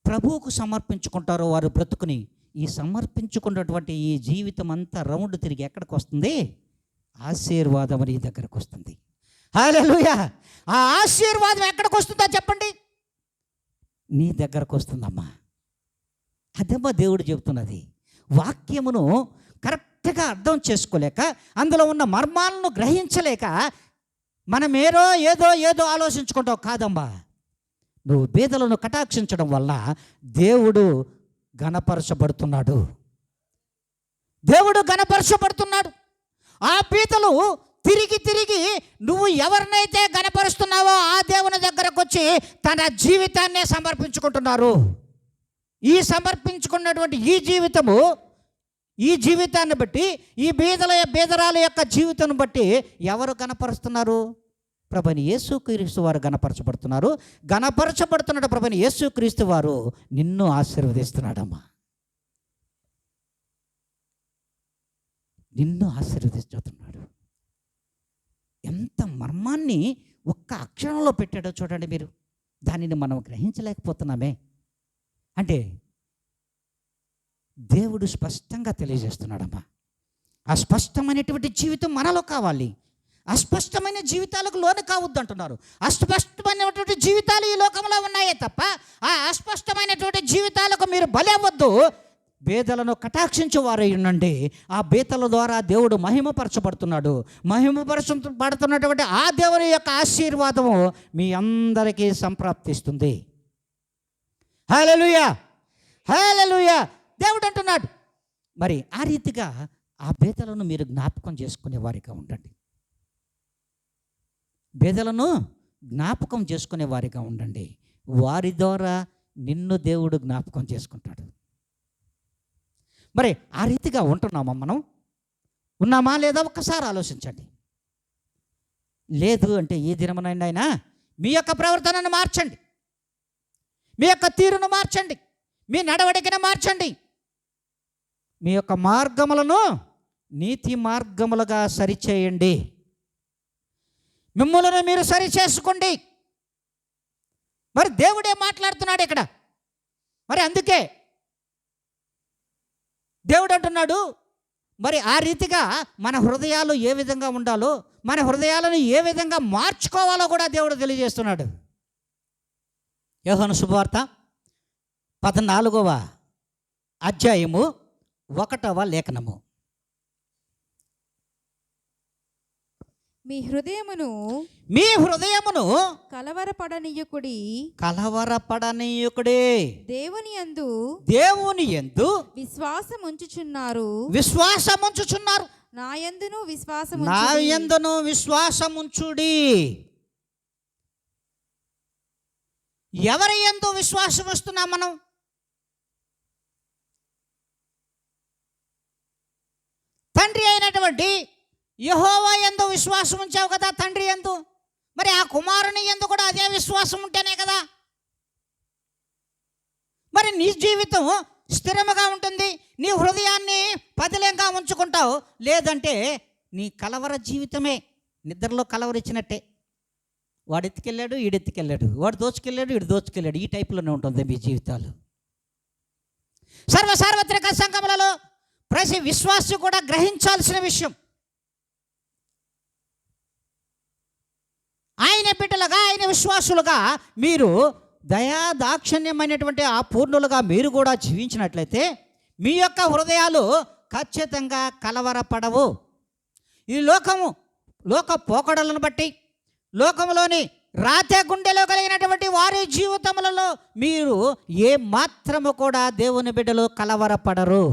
ప్రభువుకు సమర్పించుకుంటారు. వారు బ్రతుకుని ఈ సమర్పించుకున్నటువంటి ఈ జీవితం అంతా రౌండ్ తిరిగి ఎక్కడికి వస్తుంది? ఆశీర్వాదం నీ దగ్గరకు వస్తుంది. హల్లెలూయా. ఆ ఆశీర్వాదం ఎక్కడికి వస్తుందో చెప్పండి? నీ దగ్గరకు వస్తుందమ్మా. అదేమ్మా దేవుడు చెబుతున్నది. వాక్యమును కరెక్ట్గా అర్థం చేసుకోలేక, అందులో ఉన్న మర్మాలను గ్రహించలేక మనం ఏదో ఆలోచించుకుంటావు. కాదమ్మా, నువ్వు బీదలను కటాక్షించడం వల్ల దేవుడు గణపరచబడుతున్నాడు. ఆ బీదలు తిరిగి నువ్వు ఎవరినైతే గణపరుస్తున్నావో ఆ దేవుని దగ్గరకు వచ్చి తన జీవితాన్నే సమర్పించుకుంటున్నారు. ఈ సమర్పించుకున్నటువంటి ఈ జీవితాన్ని బట్టి, ఈ బీదరాల యొక్క జీవితాన్ని బట్టి ఎవరు గణపరుస్తున్నారు? ప్రభువైన యేసుక్రీస్తు వారు గణపరచబడుతున్నారు. గణపరచబడుతున్న ప్రభువైన యేసుక్రీస్తు వారు నిన్ను ఆశీర్వదిస్తున్నాడమ్మా. నిన్ను ఆశీర్వదిస్తున్నాడు. ఎంత మర్మాన్ని ఒక్క అక్షరంలో పెట్టాడో చూడండి మీరు. దానిని మనం గ్రహించలేకపోతున్నామే. అంటే దేవుడు స్పష్టంగా తెలియజేస్తున్నాడమ్మా. ఆ స్పష్టమైనటువంటి జీవితం మనలో కావాలి. అస్పష్టమైన జీవితాలకు లోను కావద్దు అంటున్నారు. అస్పష్టమైనటువంటి జీవితాలు ఈ లోకంలో ఉన్నాయే తప్ప ఆ అస్పష్టమైనటువంటి జీవితాలకు మీరు బలి అవ్వద్దు. బేదలను కటాక్షించే వారై ఉండండి. ఆ బేతల ద్వారా దేవుడు మహిమపరచబడుతున్నాడు. మహిమపరచబడుతున్నటువంటి ఆ దేవుని యొక్క ఆశీర్వాదము మీ అందరికీ సంప్రాప్తిస్తుంది. హల్లెలూయా, హల్లెలూయా. దేవుడు అంటున్నాడు, మరి ఆ రీతిగా ఆ బేదలను మీరు జ్ఞాపకం చేసుకునే వారిగా ఉండండి. బేదలను జ్ఞాపకం చేసుకునే వారిగా ఉండండి. వారి ద్వారా నిన్ను దేవుడు జ్ఞాపకం చేసుకుంటాడు. మరి ఆ రీతిగా ఉంటున్నామా మనం? ఉన్నామా లేదా ఒక్కసారి ఆలోచించండి. లేదు అంటే ఈ దినమునైనా అయినా మీ యొక్క ప్రవర్తనను మార్చండి, మీ యొక్క తీరును మార్చండి, మీ నడవడికను మార్చండి, మీ యొక్క మార్గములను నీతి మార్గములుగా సరిచేయండి. మిమ్మల్ని మీరు సరి చేసుకోండి. మరి దేవుడే మాట్లాడుతున్నాడు ఇక్కడ. మరి అందుకే దేవుడు అంటున్నాడు, మరి ఆ రీతిగా మన హృదయాలు ఏ విధంగా ఉండాలో, మన హృదయాలను ఏ విధంగా మార్చుకోవాలో కూడా దేవుడు తెలియజేస్తున్నాడు. యోహాను శుభవార్త 14వ అధ్యాయము 1వ లేఖనము. మీ హృదయమును కలవరపడనీయకుడి. దేవుని యందు విశ్వాసముంచుచున్నారు. నా యందును విశ్వాసముంచుడి. ఎవరి యందు విశ్వాసం వస్తున్నాం మనం? తండ్రి అయినటువంటి యెహోవా యందు విశ్వాసం ఉంచావు కదా, తండ్రి యందు. మరి ఆ కుమారుని యందు కూడా అదే విశ్వాసం ఉంటేనే కదా మరి నీ జీవితం స్థిరముగా ఉంటుంది, నీ హృదయాన్ని పదిలంగా ఉంచుకుంటావు. లేదంటే నీ కలవర జీవితమే, నిద్రలో కలవరిచ్చినట్టే. వాడు ఎత్తుకెళ్ళాడు, ఈడెత్తుకెళ్ళాడు, వాడు దోచుకెళ్ళాడు, ఈడు దోచుకెళ్ళాడు. ఈ టైపులోనే ఉంటుంది మీ జీవితాలు. సార్వత్రిక సంఘములలో ప్రతి విశ్వాసి కూడా గ్రహించాల్సిన విషయం, ఆయన బిడ్డలుగా, ఆయన విశ్వాసులుగా మీరు దయాదాక్షిణ్యమైనటువంటి ఆ పూర్ణులుగా మీరు కూడా జీవించినట్లయితే మీ యొక్క హృదయాలు ఖచ్చితంగా కలవరపడవు. ఈ లోక పోకడలను బట్టి, లోకములోని రాతే గుండెలో కలిగినటువంటి వారి జీవితములలో మీరు ఏ మాత్రము కూడా దేవుని బిడ్డలు కలవరపడరు.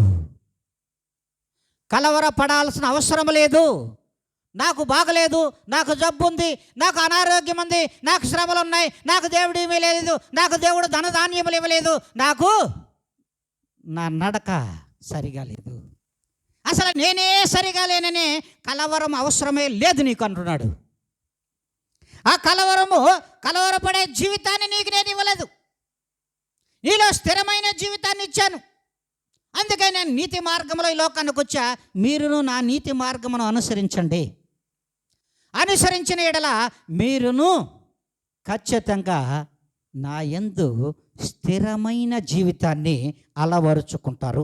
కలవరపడాల్సిన అవసరం లేదు. నాకు బాగలేదు, నాకు జబ్బు ఉంది, నాకు అనారోగ్యం ఉంది, నాకు శ్రమలు ఉన్నాయి, నాకు దేవుడు ఏమీ లేదు, నాకు దేవుడు ధనధాన్యములు ఇవ్వలేదు, నాకు నా నడక సరిగా లేదు, అసలు నేనే సరిగా లేననే కలవరం అవసరమే లేదు నీకు అంటున్నాడు. ఆ కలవరపడే జీవితాన్ని నీకు నేను ఇవ్వలేదు, నీలో స్థిరమైన జీవితాన్ని ఇచ్చాను. అందుకే నేను నీతి మార్గంలో ఈ లోకానికి వచ్చా. మీరును నా నీతి మార్గమును అనుసరించండి. అనుసరించిన ఎడల మీరును ఖచ్చితంగా నా యందు స్థిరమైన జీవితాన్ని అలవరుచుకుంటారు.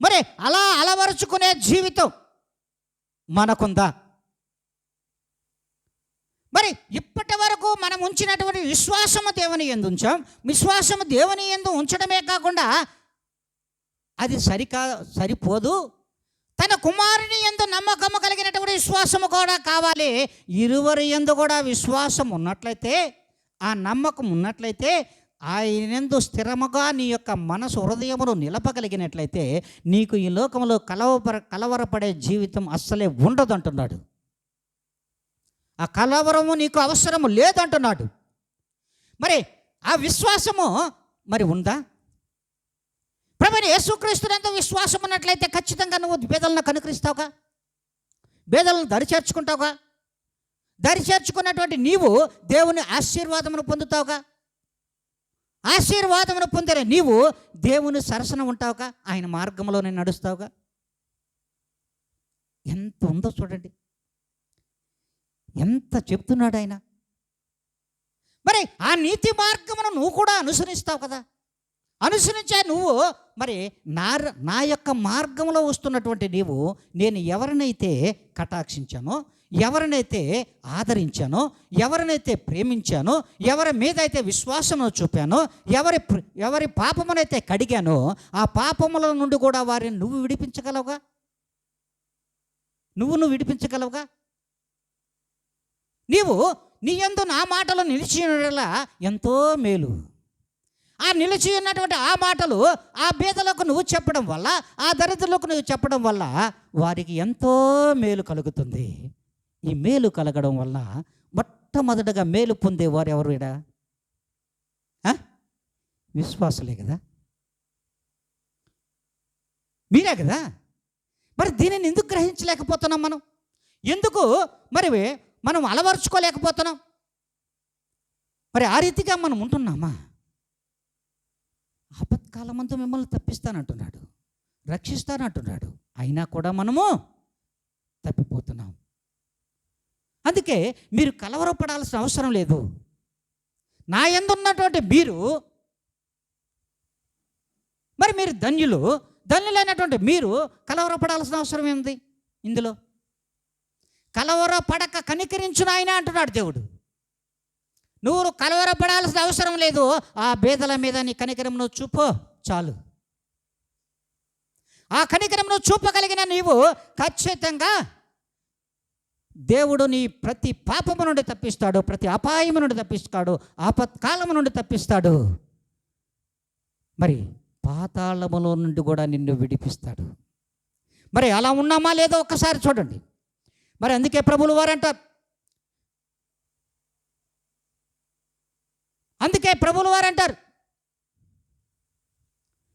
మరి అలా అలవరుచుకునే జీవితం మనకుందా? మరి ఇప్పటి వరకు మనం ఉంచినటువంటి విశ్వాసము దేవుని యందు ఉంచాం. విశ్వాసము దేవుని యందు ఉంచడమే కాకుండా అది సరిపోదు, తన కుమారుని యందు నమ్మకము కలిగినటువంటి విశ్వాసము కూడా కావాలి. ఇరువురి యందు కూడా విశ్వాసం ఉన్నట్లయితే, ఆ నమ్మకం ఉన్నట్లయితే, ఆయనందు స్థిరముగా నీ యొక్క మనసు హృదయమును నిలపగలిగినట్లయితే నీకు ఈ లోకంలో కలవరపడే జీవితం అస్సలే ఉండదంటున్నాడు. ఆ కలవరము నీకు అవసరము లేదంటున్నాడు. మరి ఆ విశ్వాసము మరి ఉందా? ప్రభువైన యేసుక్రీస్తునందు విశ్వాసం ఉన్నట్లయితే ఖచ్చితంగా నువ్వు బేదలను కనుకరిస్తావుగా, బేదలను దరిచేర్చుకుంటావుగా. దరిచేర్చుకున్నటువంటి నీవు దేవుని ఆశీర్వాదమును పొందుతావుగా. ఆశీర్వాదమును పొందిన నీవు దేవుని సరసన ఉంటావుగా, ఆయన మార్గంలోనే నడుస్తావుగా. ఎంత ఉందో చూడండి, ఎంత చెప్తున్నాడు ఆయన. మరి ఆ నీతి మార్గమును నువ్వు కూడా అనుసరిస్తావు కదా. అనుసరించే నువ్వు మరి నా యొక్క మార్గంలో వస్తున్నటువంటి నీవు నేను ఎవరినైతే కటాక్షించానో, ఎవరినైతే ఆదరించానో, ఎవరినైతే ప్రేమించానో, ఎవరి మీద అయితే విశ్వాసం చూపానో, ఎవరి పాపమునైతే కడిగానో, ఆ పాపముల నుండి కూడా వారిని నువ్వు విడిపించగలవుగా. నువ్వు విడిపించగలవుగా. నీవు నీ యందు నా మాటలు నిలిచి ఉండేలా ఎంతో మేలు. ఆ నిలిచి ఉన్నటువంటి ఆ మాటలు ఆ బీదలకు నువ్వు చెప్పడం వల్ల, ఆ దరిద్రులకు నువ్వు చెప్పడం వల్ల వారికి ఎంతో మేలు కలుగుతుంది. ఈ మేలు కలగడం వల్ల మొట్టమొదటగా మేలు పొందేవారు ఎవరు? ఇడా విశ్వాసులే కదా, మీరే కదా. మరి దీనిని ఎందుకు గ్రహించలేకపోతున్నాం మనం? ఎందుకు మరి మనం అలవర్చుకోలేకపోతున్నాం? మరి ఆ రీతిగా మనం ఉంటున్నామా? ఆపత్కాలమంతా మిమ్మల్ని తప్పిస్తానంటున్నాడు, రక్షిస్తానంటున్నాడు, అయినా కూడా మనము తప్పిపోతున్నాం. అందుకే మీరు కలవరపడాల్సిన అవసరం లేదు. నా యందు ఉన్నటువంటి మీరు ధన్యులైనటువంటి మీరు కలవరపడాల్సిన అవసరం ఏంది? ఇందులో కలవరపడక కనికరించును ఆయన అంటున్నాడు దేవుడు. నువ్వు కలవరపడాల్సిన అవసరం లేదు. ఆ బేదల మీద నీ కనికరమును చూపో చాలు. ఆ కనికరమును చూపగలిగిన నీవు ఖచ్చితంగా దేవుడు నీ ప్రతి పాపము నుండి తప్పిస్తాడు, ప్రతి అపాయము నుండి తప్పిస్తాడు, ఆపత్కాలము నుండి తప్పిస్తాడు. మరి పాతాళములో నుండి కూడా నిన్ను విడిపిస్తాడు. మరి అలా ఉన్నామా లేదో ఒక్కసారి చూడండి. మరి అందుకే ప్రభువుల వారు అంటారు,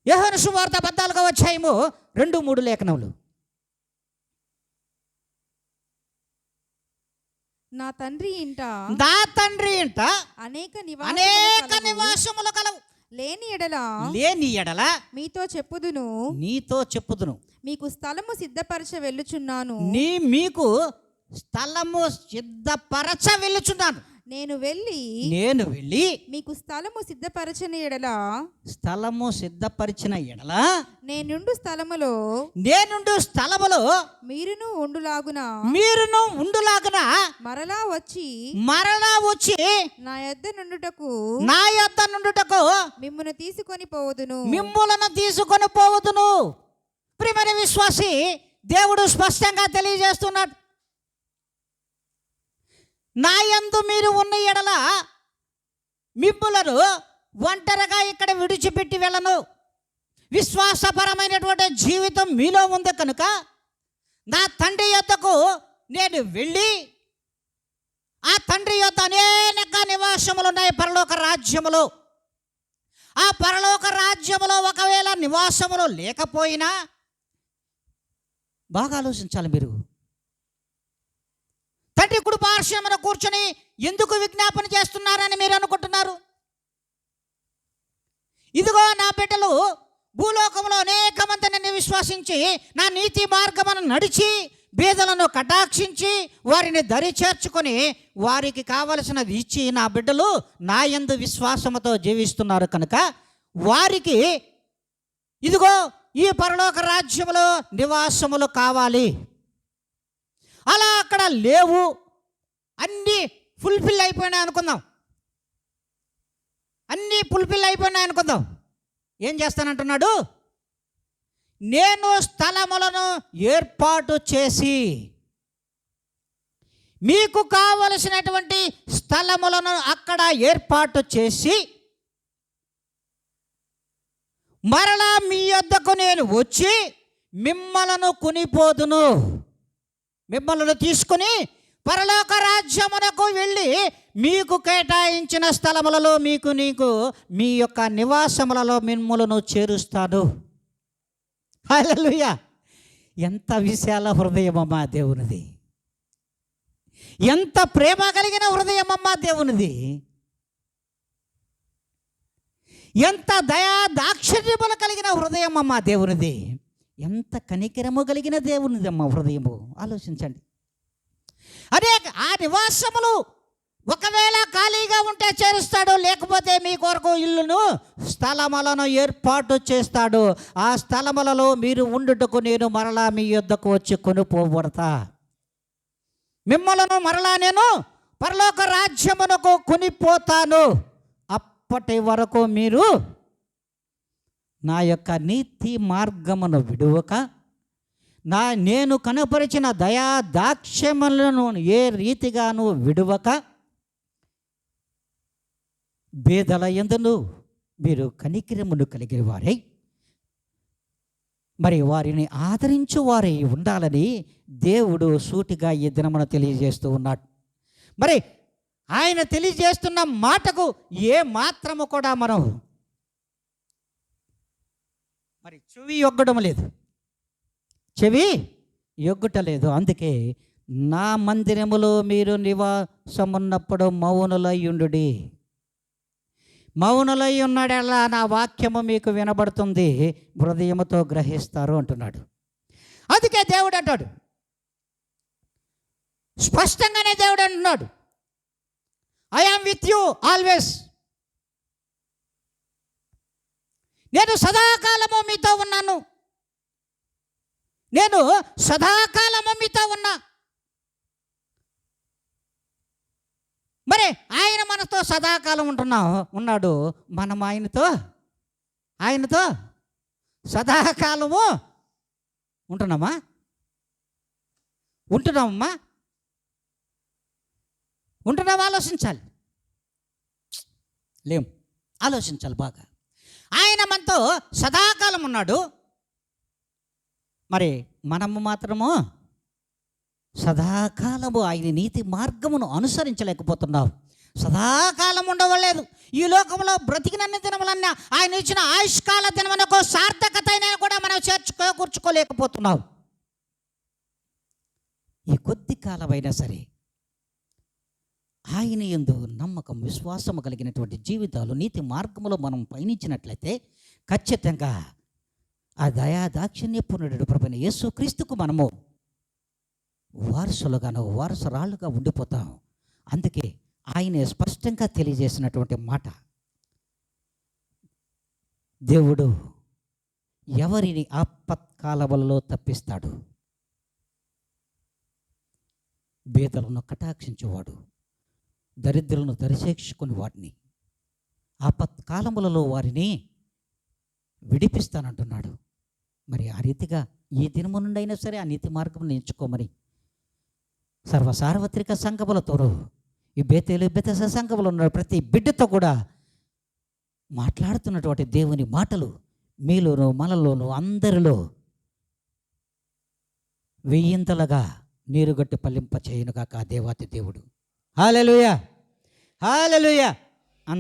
యోహాను సువార్త 14వ అధ్యాయము 2-3 లేఖనములు. నా తండ్రి ఇంట అనేక అనేక నివాసములు కలవు. లేని ఎడల మీతో చెప్పుదును మీకు స్థలము సిద్ధపరచ వెళ్ళుచున్నాను. మీకు స్థలము సిద్ధపరచ వెళ్ళుచున్నాను. నేను వెళ్ళి మీకు స్థలము సిద్ధపరచిన ఎడల నేనుండు స్థలములో మీరును ఉండులాగున మరలా వచ్చి నా యొద్ద నుండుటకు మిమ్మును తీసుకొని పోవుదును. ప్రియమైన విశ్వాసి, దేవుడు స్పష్టంగా తెలియజేస్తున్నాడు, నా యందు మీరు ఉన్న ఎడల మిమ్ములను ఒంటరిగా ఇక్కడ విడిచిపెట్టి వెళ్ళను. విశ్వాసపరమైనటువంటి జీవితం మీలో ఉంది కనుక నా తండ్రి యొద్దకు నేను వెళ్ళి, ఆ తండ్రి యొద్ద అనేక నివాసములు ఉన్నాయి పరలోక రాజ్యములో. ఆ పరలోక రాజ్యములో ఒకవేళ నివాసములు లేకపోయినా, బాగా ఆలోచించాలి మీరు, తండ్రి కుడి పార్శ్వమున కూర్చొని ఎందుకు విజ్ఞాపన చేస్తున్నారని మీరు అనుకుంటున్నారు? ఇదిగో నా బిడ్డలు భూలోకంలో అనేక మంది నన్ను విశ్వసించి నా నీతి మార్గమును నడిచి బీదలను కటాక్షించి వారిని దరి చేర్చుకొని వారికి కావలసినది ఇచ్చి నా బిడ్డలు నా యందు విశ్వాసముతో జీవిస్తున్నారు కనుక వారికి ఇదిగో ఈ పరలోక రాజ్యములో నివాసములు కావాలి. అలా అక్కడ లేవు, అన్నీ ఫుల్ఫిల్ అయిపోయినాయి అనుకుందాం. ఏం చేస్తానంటున్నాడు? నేను స్థలములను ఏర్పాటు చేసి, మీకు కావలసినటువంటి స్థలములను అక్కడ ఏర్పాటు చేసి మరలా మీ యొద్దకు నేను వచ్చి మిమ్మలను తీసుకుని పరలోక రాజ్యమునకు వెళ్ళి మీకు కేటాయించిన స్థలములలో నీకు మీ యొక్క నివాసములలో మిమ్మలను చేరుస్తాను. హల్లెలూయా! ఎంత విశాల హృదయమమ్మా దేవునిది, ఎంత ప్రేమ కలిగిన హృదయమమ్మా దేవునిది, ఎంత దయా దాక్షిణ్యములు కలిగిన హృదయమమ్మా దేవునిది, ఎంత కనికరము కలిగిన దేవునిది అమ్మ హృదయము. ఆలోచించండి. అదే ఆ నివాసములు ఒకవేళ ఖాళీగా ఉంటే చేరుస్తాడు, లేకపోతే మీ కొరకు ఇల్లును స్థలములను ఏర్పాటు చేస్తాడు. ఆ స్థలములలో మీరు ఉండుటకు నేను మరలా మీ యొద్దకు వచ్చి కొనుపోబడతా. మిమ్మలను మరలా నేను పరలోక రాజ్యమునకు కొనిపోతాను. అప్పటి వరకు మీరు నా యొక్క నీతి మార్గమును విడువక, నేను కనపరిచిన దయా దాక్ష్యములను ఏ రీతిగాను విడువక, బేదల యందును మీరు కనికరమును కలిగిన వారై మరి వారిని ఆదరించు వారై ఉండాలని దేవుడు సూటిగా ఈ దినమున తెలియజేస్తూ ఉన్నాడు. మరి ఆయన తెలియజేస్తున్న మాటకు ఏ మాత్రము కూడా మనం మరి చెవి యొగ్గడం లేదు, చెవి యొగ్గుటలేదు. అందుకే నా మందిరములో మీరు నివాసమున్నప్పుడు మౌనులయ్యుండుడి. మౌనులై ఉన్నాడల్లా నా వాక్యము మీకు వినబడుతుంది, హృదయముతో గ్రహిస్తారు అంటున్నాడు. అందుకే దేవుడు అంటాడు, స్పష్టంగానే దేవుడు అంటున్నాడు, I am with you always. నేను సదాకాలము మీతో ఉన్నాను. నేను సదాకాలము మీతో ఉన్నా. మరి ఆయన మనతో సదాకాలం ఉన్నాడు. మనం ఆయనతో సదాకాలము ఉంటున్నామా? ఉంటున్నామమ్మా? ఉంటున్నామా? ఆలోచించాలి. లేం, ఆలోచించాలి బాగా. ఆయన మనతో సదాకాలం ఉన్నాడు. మరి మనము మాత్రము సదాకాలము ఆయన నీతి మార్గమును అనుసరించలేకపోతున్నావు. సదాకాలం ఉండవలేదు. ఈ లోకంలో బ్రతికినన్ని దినములన్నా ఆయన ఇచ్చిన ఆయుష్కాల దినమునకు సార్థకత అయినా కూడా మనం కూర్చుకోలేకపోతున్నావు. ఈ కొద్ది కాలమైనా సరే ఆయన యందు నమ్మకం, విశ్వాసము కలిగినటువంటి జీవితాలు, నీతి మార్గములో మనం పయనించినట్లయితే ఖచ్చితంగా ఆ దయా దాక్షిణ్యపూర్ణుడు ప్రభువైన యేసుక్రీస్తుకు మనము వారసులుగాను వారసురాళ్ళుగా ఉండిపోతాం. అందుకే ఆయన స్పష్టంగా తెలియజేసినటువంటి మాట, దేవుడు ఎవరిని ఆపత్కాలములలో తప్పిస్తాడు? బేదలను కటాక్షించేవాడు, దరిద్రులను దరిచేర్చుకుని వాడిని ఆపత్కాలములలో వారిని విడిపిస్తానంటున్నాడు. మరి ఆ రీతిగా ఈ దినము నుండి అయినా సరే ఆ నీతి మార్గం ఎంచుకోమని సర్వసార్వత్రిక సంఘములతోనూ ఈ బేతేలు బెతెస్దా సంఘములో ఉన్న ప్రతి బిడ్డతో కూడా మాట్లాడుతున్నటువంటి దేవుని మాటలు మీలోను మనలోను అందరిలో వెయ్యింతలుగా నీరుగట్టి పల్లింప చేయనుగాక దేవాతి దేవుడు. హల్లెలూయా, హల్లెలూయా. అందరూ